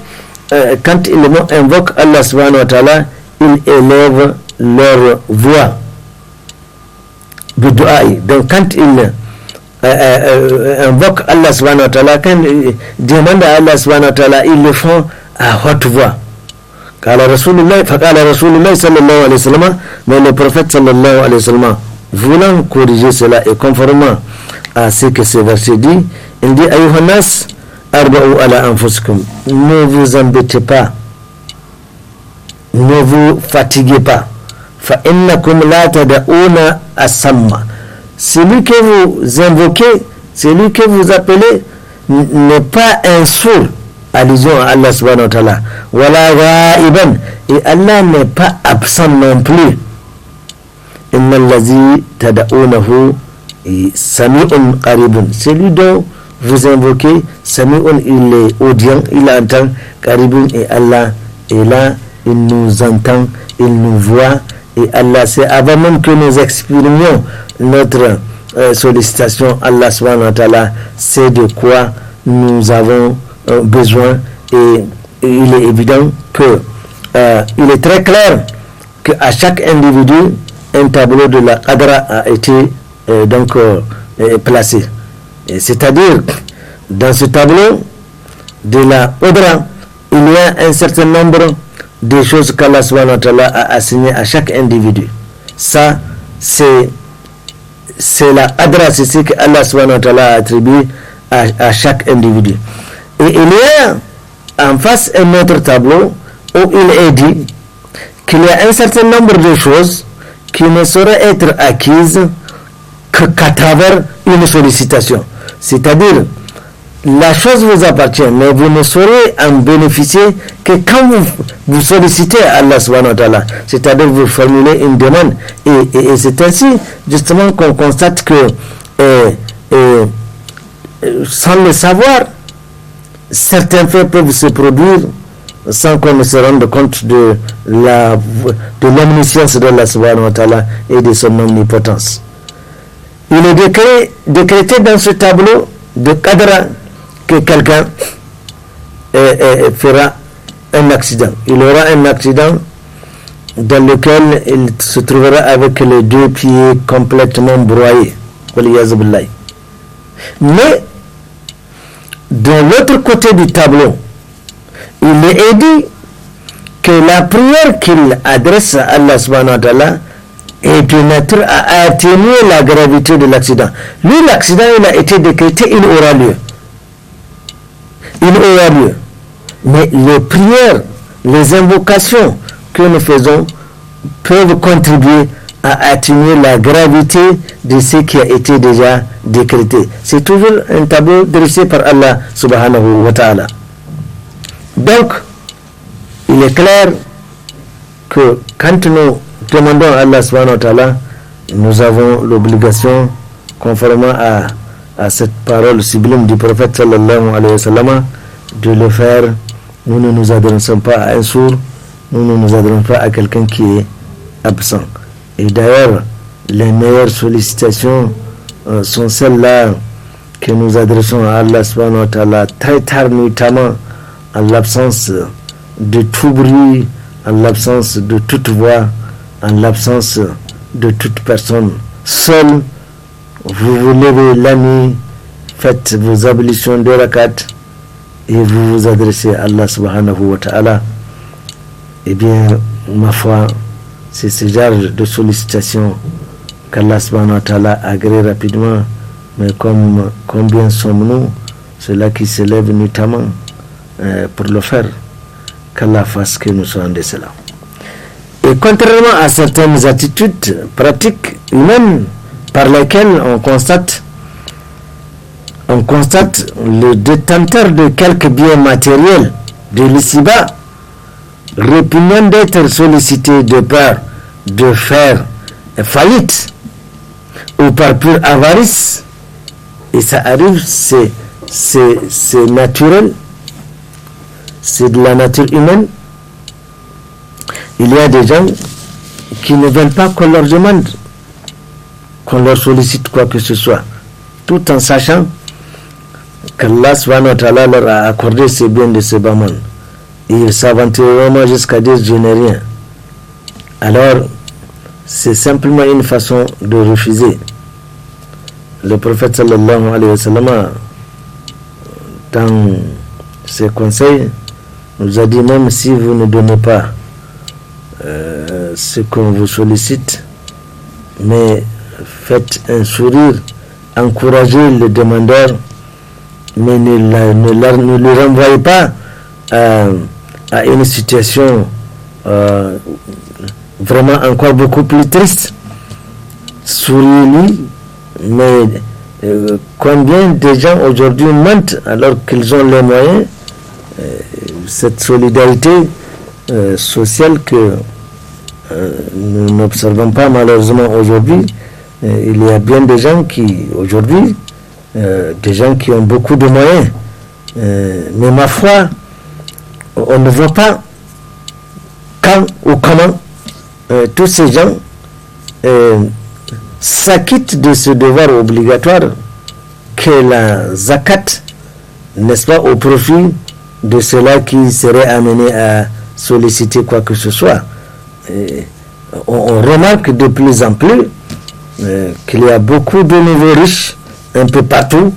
quand ils invoquent Allah subhanahu wa ta'ala, ils élèvent leur voix bidu'a'i. Donc quand ils invoquent Allah subhanahu wa ta'ala, quand ils demandent à Allah subhanahu wa ta'ala, ils le font à haute voix. فقال رسول الله صلى الله عليه وسلم, mais le prophète sallallahu alayhi wa sallam, voulant corriger cela et conformément à ce que ce verset dit, il dit ayyuhannas arba'u ala anfusikum, ne vous embêtez pas, ne vous fatiguez pas, fa innakum la tad'una asamma. Celui que vous invoquez, celui que vous appelez n'est pas un sourd. Allusion à Allah subhanahu wa ta'ala. Wala ghaiban, et Allah n'est pas absent non plus. Inna allazi tad'unahu sami'un qaribun. Celui dont vous invoquez, sami'un, il est audient, il entend, qaribun, et Allah est là, il nous entend, il nous voit, et Allah, c'est avant même que nous exprimions notre sollicitation, Allah subhanahu wa ta'ala sait de quoi nous avons besoin, et il est évident que il est très clair qu'à chaque individu un tableau de la Qadra a été placé, c'est-à-dire dans ce tableau de la Qadra il y a un certain nombre de choses qu'Allah subhanahu wa ta'ala a assignées à chaque individu. Ça c'est la Qadra, c'est ce que Allah subhanahu wa ta'ala a attribué à chaque individu. Et il y a en face un autre tableau où il est dit qu'il y a un certain nombre de choses qui ne sauraient être acquises qu'à travers une sollicitation. C'est-à-dire, la chose vous appartient, mais vous ne saurez en bénéficier que quand vous sollicitez Allah subhanahu wa ta'ala. C'est-à-dire, vous formulez une demande. Et c'est ainsi, justement, qu'on constate que Et sans le savoir, certains faits peuvent se produire sans qu'on ne se rende compte de l'omniscience d'Allah subhanahu wa ta'ala et de son omnipotence. Il est décrété dans ce tableau de Qadra que quelqu'un fera un accident. Il aura un accident dans lequel il se trouvera avec les deux pieds complètement broyés. Mais de l'autre côté du tableau, il est dit que la prière qu'il adresse à Allah subhanahu wa ta'ala est de nature à atténuer la gravité de l'accident. Lui, l'accident, il a été décrété, il aura lieu. Il aura lieu. Mais les prières, les invocations que nous faisons peuvent contribuer à atténuer la gravité de ce qui a été déjà décrété. C'est toujours un tableau dressé par Allah subhanahu wa ta'ala. Donc, il est clair que quand nous demandons à Allah subhanahu wa ta'ala, nous avons l'obligation, conformément à cette parole sublime du prophète sallallahu alayhi wa sallam, de le faire. Nous ne nous adressons pas à un sourd, nous ne nous adressons pas à quelqu'un qui est absent. Et d'ailleurs, les meilleures sollicitations sont celles-là que nous adressons à Allah subhanahu wa ta'ala très tard, notamment en l'absence de tout bruit, en l'absence de toute voix, en l'absence de toute personne. Seul, vous vous levez la nuit, faites vos ablutions de rakat et vous vous adressez à Allah subhanahu wa ta'ala. Eh bien, ma foi, c'est ce genre de sollicitation qu'Allah subhanahu wa ta'ala agrée rapidement. Mais combien sommes-nous, ceux-là qui se lèvent notamment pour le faire, qu'Allah fasse que nous soyons de cela. Et contrairement à certaines attitudes pratiques humaines par lesquelles on constate le détenteur de quelques biens matériels de l'ici-bas répugnant d'être sollicité de peur de faire faillite ou par pure avarice, et ça arrive, c'est naturel, c'est de la nature humaine. Il y a des gens qui ne veulent pas qu'on leur demande, qu'on leur sollicite quoi que ce soit, tout en sachant qu'Allah subhanahu wa ta'ala leur a accordé ces biens de ce bas monde. Et ils s'aventureront jusqu'à dire je n'ai rien. Alors, c'est simplement une façon de refuser. Le prophète sallallahu alayhi wa sallam, dans ses conseils, nous a dit, même si vous ne donnez pas ce qu'on vous sollicite, mais faites un sourire, encouragez le demandeur, mais ne le renvoyez pas à une situation vraiment encore beaucoup plus triste. Souriez-lui, mais combien de gens aujourd'hui mentent alors qu'ils ont les moyens, cette solidarité sociale que nous n'observons pas malheureusement aujourd'hui. Il y a bien des gens qui aujourd'hui, des gens qui ont beaucoup de moyens, mais ma foi, on ne voit pas quand ou comment tous ces gens s'acquittent de ce devoir obligatoire que la zakat, n'est-ce pas, au profit de ceux-là qui seraient amenés à solliciter quoi que ce soit. On remarque de plus en plus qu'il y a beaucoup de nouveaux riches un peu partout,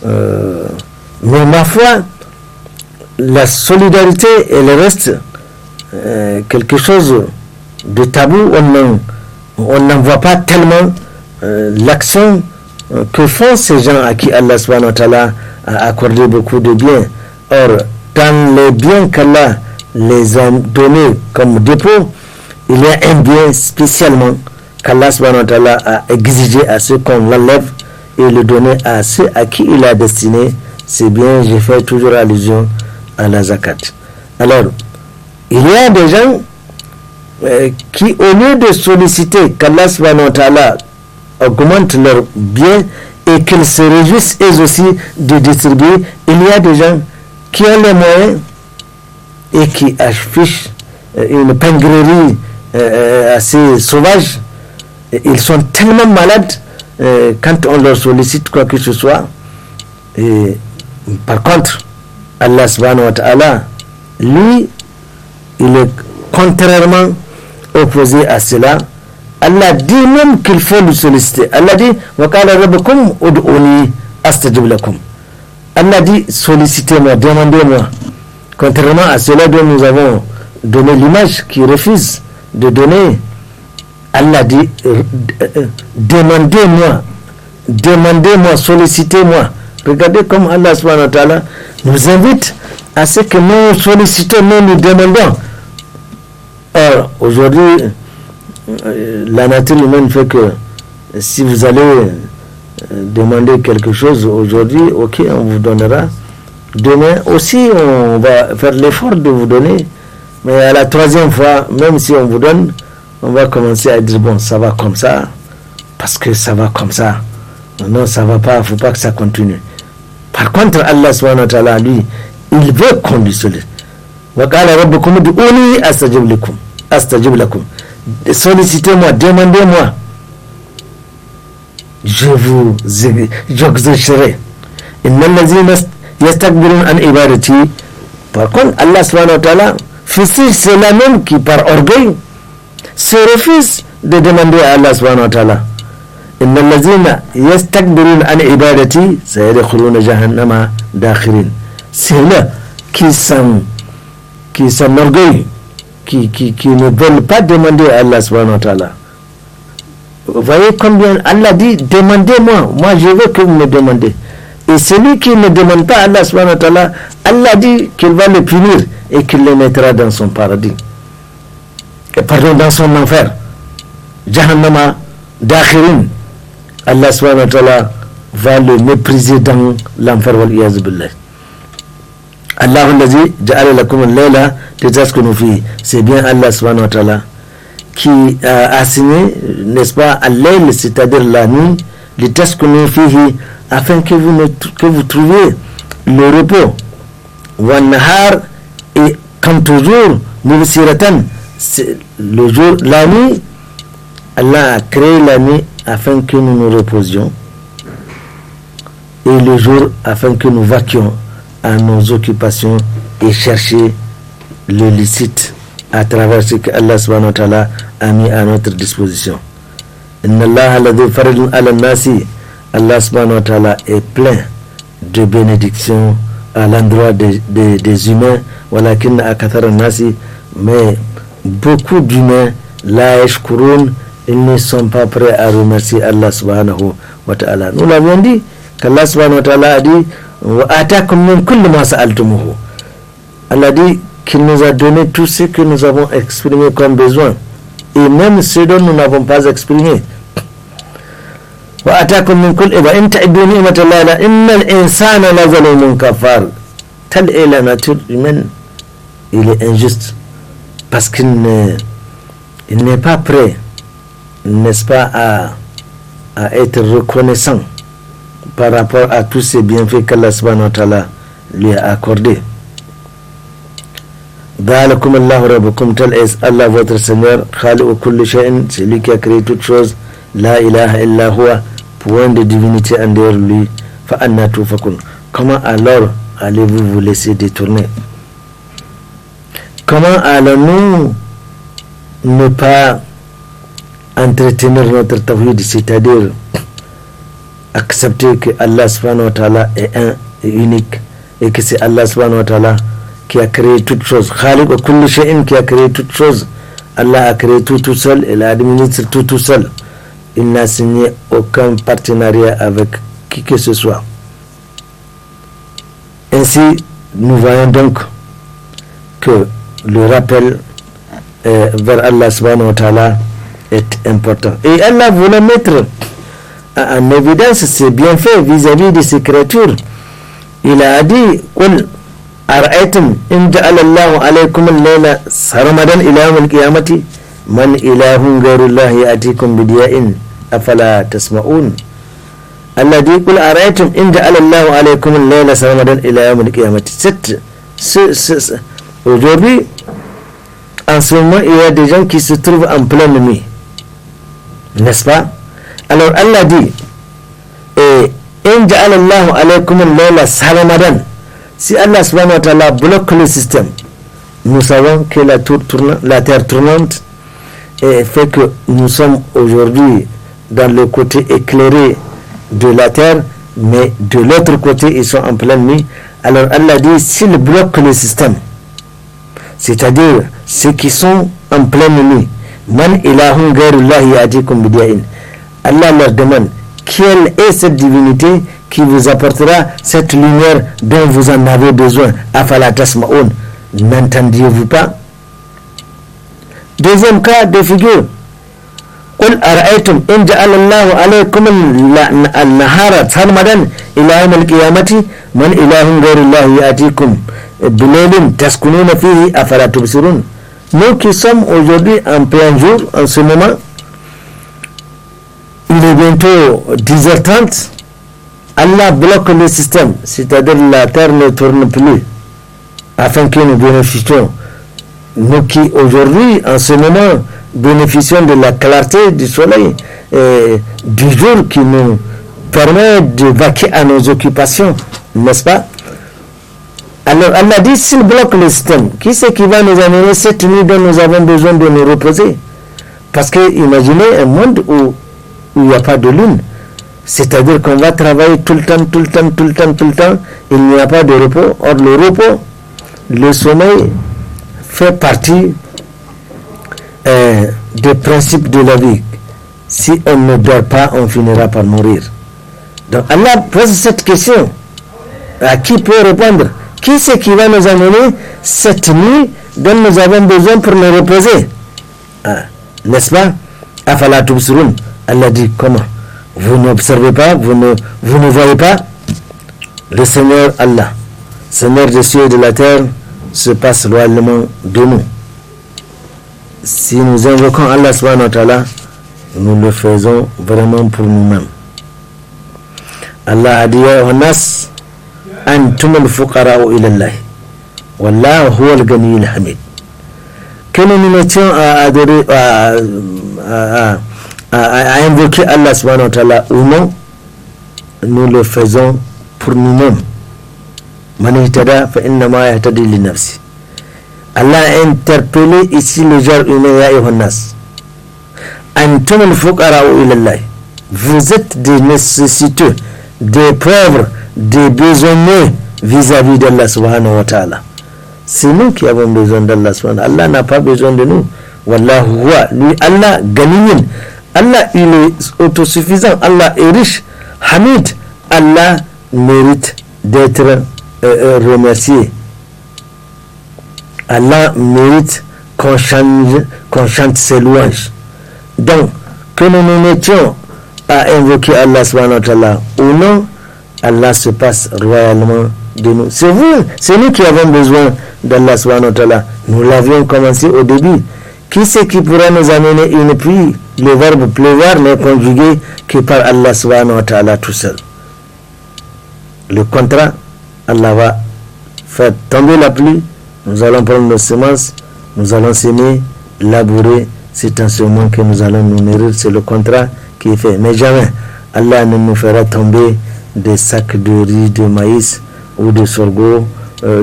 mais ma foi, la solidarité, elle reste quelque chose de tabou. On n'en voit pas tellement l'action que font ces gens à qui Allah subhanahu wa ta'ala a accordé beaucoup de biens. Or, dans les biens qu'Allah les a donnés comme dépôt, il y a un bien spécialement qu'Allah subhanahu wa ta'ala a exigé à ceux qu'on l'enlève et le donner à ceux à qui il a destiné ces biens. J'ai fait toujours allusion à la zakat. Alors, il y a des gens qui, au lieu de solliciter qu'Allah subhanahu wa ta'ala augmentent leurs biens et qu'ils se réjouissent eux aussi de distribuer. Il y a des gens qui ont les moyens et qui affichent une pingrerie assez sauvage. Ils sont tellement malades quand on leur sollicite quoi que ce soit. Et par contre, Allah subhanahu wa ta'ala, lui, il est contrairement opposé à cela. Allah dit même qu'il faut le solliciter. Allah dit wa qala rabbukum ud'uni astajib lakum. Allah dit sollicitez-moi, demandez-moi. Contrairement à cela dont nous avons donné l'image, qui refuse de donner, Allah dit demandez-moi, sollicitez-moi. Regardez comme Allah subhanahu wa ta'ala nous invite à ce que nous sollicitons, nous demandons. Or, aujourd'hui, la nature humaine fait que si vous allez demander quelque chose aujourd'hui, ok, on vous donnera. Demain aussi, on va faire l'effort de vous donner. Mais à la troisième fois, même si on vous donne, on va commencer à dire, bon, ça va comme ça, parce que ça va comme ça. Non, ça va pas, il ne faut pas que ça continue. Par contre, Allah subhanahu wa ta'ala, lui, il veut qu'on lui sollicite. Wa qala rabbukum ud'uni astajib lakum. Sollicitez-moi, demandez-moi. Je vous exaucerai. Innal ladzina yastakbiruna an ibadati. Par contre, Allah subhanahu wa ta'ala fustige ceux-là même qui par orgueil se refusent de demander à Allah subhanahu wa ta'ala. Innal ladzina yastakbiruna an ibadati sayadkhuluna jahannama dakhirin. C'est-là qui s'enorgueillent, qui ne veulent pas demander à Allah subhanahu wa ta'ala. Vous voyez combien Allah dit demandez-moi, moi je veux que vous me demandez. Et celui qui ne demande pas à Allah subhanahu wa ta'ala, Allah dit qu'il va le punir et qu'il le mettra dans son paradis. Dans son enfer. Jahannama dakhirin. Allah subhanahu wa ta'ala va le mépriser dans l'enfer wal iyaz billah. Allah allazi ja'ala lakum al-layla litaskunu fihi. C'est bien Allah subhanahu wa ta'ala qui a assigné, n'est-ce pas, al-layl, c'est-à-dire la nuit, litaskunu fihi, afin que vous trouviez le repos. Wa nahar, et comme toujours, mubsiratan, le jour, la nuit, Allah a créé la nuit afin que nous nous reposions et le jour afin que nous vaquions à nos occupations et chercher le licite à travers ce que Allah subhanahu wa ta'ala a mis à notre disposition. Inna Allah ladhu faridun ala nasi. Allah subhanahu wa ta'ala est plein de bénédictions à l'endroit des humains. Walakin akathara nasi, mais beaucoup d'humains la yashkurun, ils ne sont pas prêts à remercier Allah subhanahu wa ta'ala. Nous l'avons dit qu'Allah subhanahu wa ta'ala a dit wa atakum min kulli ma sa'altumuhu. Allah dit qu'il nous a donné tout ce que nous avons exprimé comme besoin et même ce dont nous n'avons pas exprimé. Wa atakum min kulli wa in ta'uddu ni'matallahi la innal insana la zalumun kafar. Telle est la nature humaine, il est injuste parce qu'il n'est pas prêt, n'est-ce pas, à être reconnaissant par rapport à tous ces bienfaits qu'Allah subhanahu wa ta'ala lui a accordés. Dhalakum Allahu rabbukum, tel est Allah votre Seigneur, khaliqu kulli shay'in, c'est lui qui a créé toutes choses, la ilaha illa huwa, point de divinité en dehors de lui, fa anna tufakun. Comment alors allez-vous vous laisser détourner? Comment allons-nous ne pas entretenir notre tawhid, c'est-à-dire accepter que Allah subhanahu wa ta'ala est un et unique et que c'est Allah subhanahu wa ta'ala qui a créé toutes choses, khaliq wa kulli shay'in, qui a créé toutes choses. Allah a créé tout seul, il a administré tout seul, il n'a signé aucun partenariat avec qui que ce soit. Ainsi nous voyons donc que le rappel vers Allah subhanahu wa ta'ala est important. Et Allah voulait mettre en évidence ses bienfaits vis-à-vis de ses créatures. Il a dit قل أرأيتم إن جعل الله عليكم الليل سرمدا إلى يوم القيامة من إله غير الله يأتيكم بضياء أفلا تسمعون. الذي قل أرأيتم إن جعل الله عليكم الليل سرمدا إلى يوم القيامة. Aujourd'hui, en ce moment, il y a des gens qui se trouvent en pleine nuit, n'est-ce pas? Alors Allah dit, إن جعل الله عليكم الليل سرمدا. Si Allah subhanahu wa ta'ala bloque le système, nous savons que la terre tournante fait que nous sommes aujourd'hui dans le côté éclairé de la terre, mais de l'autre côté ils sont en pleine nuit. Alors Allah dit, s'il bloque le système, c'est-à-dire ceux qui sont en pleine nuit, man ilahun ghayrullahi ya'tikum bidiya'in, Allah leur demande, quelle est cette divinité qui vous apportera cette lumière dont vous en avez besoin? Afala tasma'un, n'entendiez-vous pas? Deuxième cas de figure, قل أرأيتم إن جعل الله عليكم النهار سرمدا إلى يوم القيامة من إله غير الله يأتيكم بليل تسكنون فيه أفلا تبصرون. Nous qui sommes aujourd'hui en plein jour, en ce moment, il est bientôt 10h30, Allah bloque le système, c'est-à-dire la terre ne tourne plus, afin que nous bénéficions. Nous qui aujourd'hui, en ce moment, bénéficions de la clarté du soleil, du jour qui nous permet de vaquer à nos occupations, n'est-ce pas? Alors Allah dit, s'il bloque le système, qui c'est qui va nous amener cette nuit dont nous avons besoin de nous reposer? Parce que imaginez un monde où il n'y a pas de lune, c'est-à-dire qu'on va travailler tout le temps, il n'y a pas de repos. Or le repos, le sommeil fait partie des principes de la vie. Si on ne dort pas, on finira par mourir. Donc Allah pose cette question. À qui peut répondre? Qui c'est qui va nous amener cette nuit dont nous avons besoin pour nous reposer? N'est-ce pas? Afala tubsirun. Allah dit, comment? Vous n'observez pas, vous ne voyez pas? Le Seigneur Allah, Seigneur des cieux et de la terre, se passe loyalement de nous. Si nous invoquons Allah subhanahu wa ta'ala, nous le faisons vraiment pour nous-mêmes. Allah a dit, ya nas antum al-fuqara'u ila Allah wallahu huwa al-ghaniyyul hamid. Que nous nous mettions à adorer, à invoquer Allah subhanahu wa ta'ala ou non, nous le faisons pour nous-mêmes. Man ihtada fa innama yahtadi li nafsi. Allah a interpellé ici le genre humain, ya ayyuhan nas antum al-fuqara'u ila Allah. Vous êtes des nécessiteux, des pauvres, des besogneux vis-à-vis d'Allah subhanahu wa ta'ala. C'est nous qui avons besoin d'Allah subhanahu wa ta'ala. Allah n'a pas besoin de nous. Wallahu huwa, lui Allah ganiyyun. Allah il est autosuffisant, Allah est riche. Hamid, Allah mérite d'être remercié. Allah mérite qu'on chante ses louanges. Donc, que nous nous mettions à invoquer Allah subhanahu wa ta'ala ou non, Allah se passe royalement de nous. C'est nous qui avons besoin d'Allah subhanahu wa ta'ala. Nous l'avions commencé au début. Qui c'est qui pourra nous amener une pluie? Le verbe pleuvoir n'est conjugué que par Allah subhanahu wa ta'ala tout seul. Le contrat, Allah va faire tomber la pluie, nous allons prendre nos semences, nous allons s'aimer, labourer, c'est en ce moment que nous allons nous nourrir, c'est le contrat qui est fait. Mais jamais Allah ne nous fera tomber des sacs de riz, de maïs ou de sorgho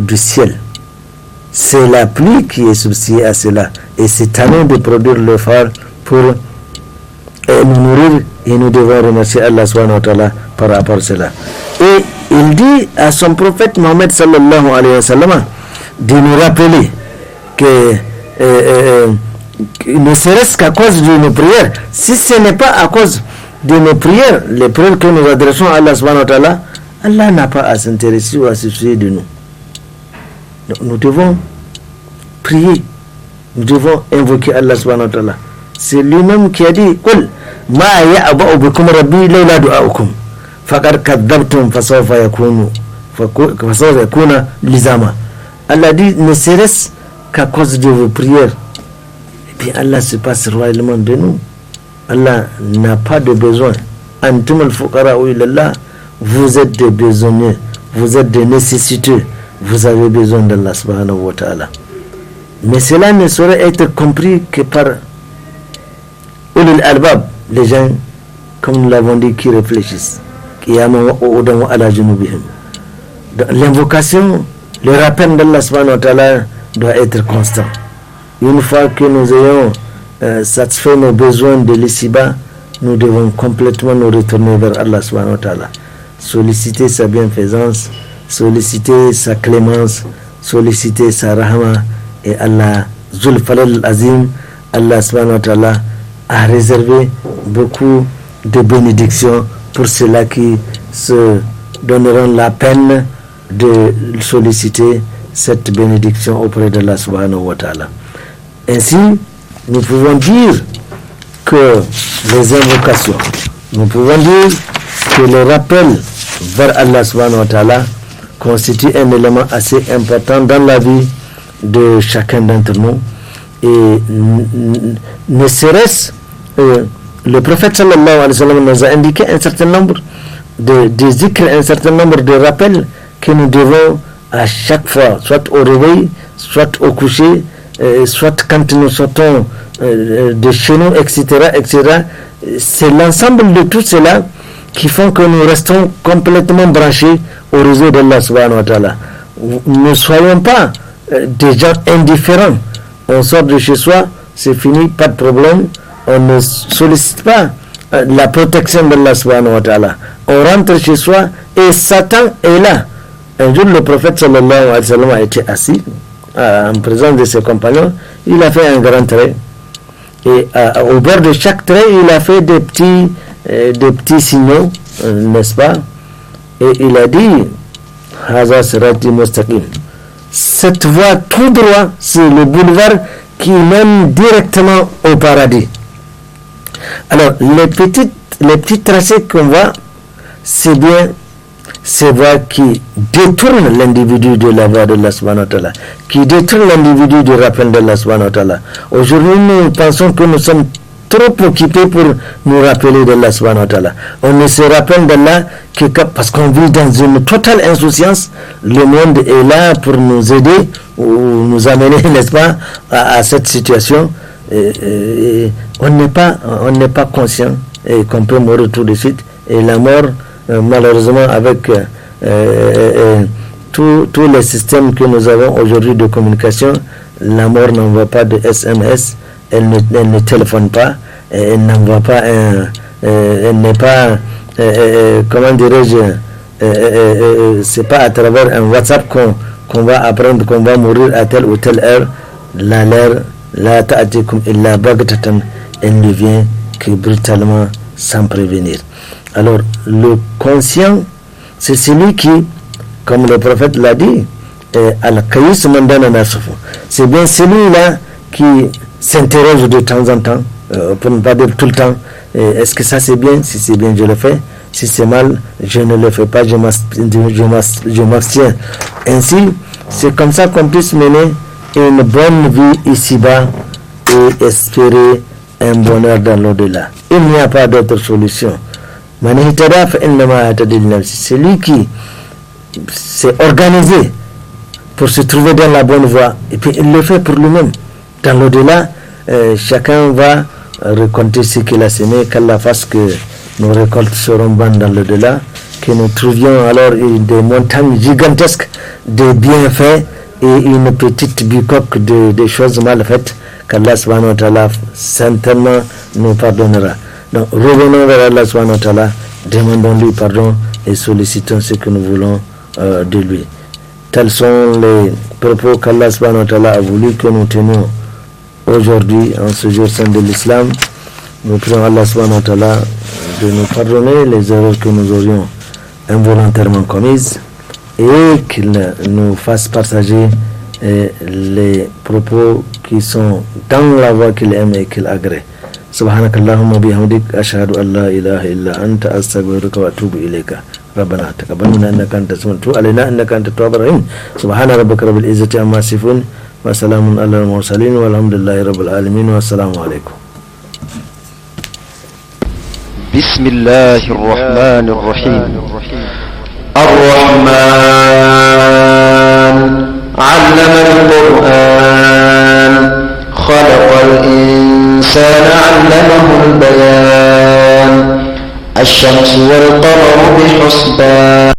du ciel. C'est la pluie qui est substituée à cela. Et c'est à nous de produire l'effort pour nous nourrir, et nous devons remercier Allah subhanahu wa ta'ala par rapport à cela. Et il dit à son prophète Mohammed sallallahu alayhi wa sallam de nous rappeler que ne serait-ce qu'à cause de nos prières, si ce n'est pas à cause de nos prières, les prières que nous adressons à Allah subhanahu wa ta'ala, Allah n'a pas à s'intéresser ou à se soucier de nous. Donc, nous devons prier, nous devons invoquer Allah subhanahu wa ta'ala. C'est lui-même qui a dit, Qul ma ya'ba'u bikum rabbi lawla du'a'ukum faqad kadzabtum fasawfa yakuna lizama. Allah dit, ne serait-ce qu'à cause de vos prières, et puis Allah se passe royalement de nous. Allah n'a pas de besoin. Antum al-fuqara'u ilallah, vous êtes des besogneux, vous êtes des nécessiteux, vous avez besoin d'Allah subhanahu wa ta'ala. Mais cela ne saurait être compris que par ulul albab, les gens, comme nous l'avons dit, qui réfléchissent. L'invocation, le rappel d'Allah subhanahu wa ta'ala doit être constant. Une fois que nous ayons satisfait nos besoins de l'ici-bas, nous devons complètement nous retourner vers Allah subhanahu wa ta'ala. Solliciter sa bienfaisance, solliciter sa clémence, solliciter sa rahma. Et Allah, Zul Falal Azim, Allah subhanahu wa ta'ala a réservé beaucoup de bénédictions pour ceux-là qui se donneront la peine de solliciter cette bénédiction auprès d'Allah subhanahu wa ta'ala. Ainsi, nous pouvons dire que les invocations, nous pouvons dire que le rappel vers Allah subhanahu wa ta'ala constitue un élément assez important dans la vie de chacun d'entre nous. Et ne serait-ce le prophète sallallahu alayhi wa sallam nous a indiqué un certain nombre de zikrs, un certain nombre de rappels que nous devons à chaque fois, soit au réveil, soit au coucher, soit quand nous sortons de chez nous, etc., etc. C'est l'ensemble de tout cela qui font que nous restons complètement branchés au réseau d'Allah subhanahu wa ta'ala. Ne soyons pas des gens indifférents. On sort de chez soi, c'est fini, pas de problème. On ne sollicite pas la protection d'Allah subhanahu wa ta'ala. On rentre chez soi et Satan est là. Un jour, le prophète sallallahu alayhi wa sallam a été assis en présence de ses compagnons. Il a fait un grand trait. Et au bord de chaque trait, il a fait des petits signaux, n'est-ce pas? Et il a dit Haza sirati mustaqim. Cette voie tout droit, c'est le boulevard qui mène directement au paradis. Alors, les petits tracés qu'on voit, c'est bien ces voies qui détournent l'individu de la voie de Allah subhanahu wa ta'ala, qui détournent l'individu du rappel de Allah subhanahu wa ta'ala. Aujourd'hui, nous pensons que nous sommes trop occupés pour nous rappeler d'Allah subhanahu wa ta'ala. On ne se rappelle d'Allah que parce qu'on vit dans une totale insouciance. Le monde est là pour nous aider ou nous amener, n'est-ce pas, à cette situation. Et on n'est pas conscient et qu'on peut mourir tout de suite. Et la mort, malheureusement, avec tous les systèmes que nous avons aujourd'hui de communication, la mort n'envoie pas de SMS, elle ne téléphone pas, elle n'envoie pas elle n'est pas, comment dirais-je, c'est pas à travers un WhatsApp qu'on va apprendre qu'on va mourir à telle ou telle heure. La ta'atikum illa baghtatan, elle ne vient que brutalement, sans prévenir. Alors, le conscient, c'est celui qui, comme le prophète l'a dit, al-Qayyis mandana nasufu, c'est bien celui-là qui s'interroge de temps en temps, pour ne pas dire tout le temps, est-ce que ça c'est bien? Si c'est bien, je le fais. Si c'est mal, je ne le fais pas, je m'abstiens. Ainsi, c'est comme ça qu'on puisse mener une bonne vie ici-bas et espérer un bonheur dans l'au-delà. Il n'y a pas d'autre solution. C'est lui qui s'est organisé pour se trouver dans la bonne voie, et puis il le fait pour lui-même. Dans l'au-delà, chacun va récolter ce qu'il a semé, qu'Allah fasse que nos récoltes seront bonnes dans l'au-delà, que nous trouvions alors des montagnes gigantesques de bienfaits et une petite bicoque de choses mal faites, qu'Allah subhanahu wa ta'ala certainement nous pardonnera. Donc revenons vers Allah subhanahu wa ta'ala, demandons-lui pardon et sollicitons ce que nous voulons de lui. Tels sont les propos qu'Allah subhanahu wa ta'ala a voulu que nous tenions aujourd'hui en ce jour saint de l'islam. Nous prions Allah subhanahu wa ta'ala de nous pardonner les erreurs que nous aurions involontairement commises et qu'il nous fasse partager les propos qui sont dans la voie qu'il aime et qu'il agrée. سبحانك اللهم وبحمدك أشهد أن لا إله إلا أنت أستغفرك وأتوب إليك ربنا تقبل منا إنك أنت السميع العليم علينا إنك أنت التواب الرحيم سبحان ربك رب العزة عما يصفون وسلام على المرسلين والحمد لله رب العالمين والسلام عليكم. بسم الله الرحمن الرحيم الرحمن علم القرآن خلق الإنسان علمه البيان الشمس والقمر بحسبان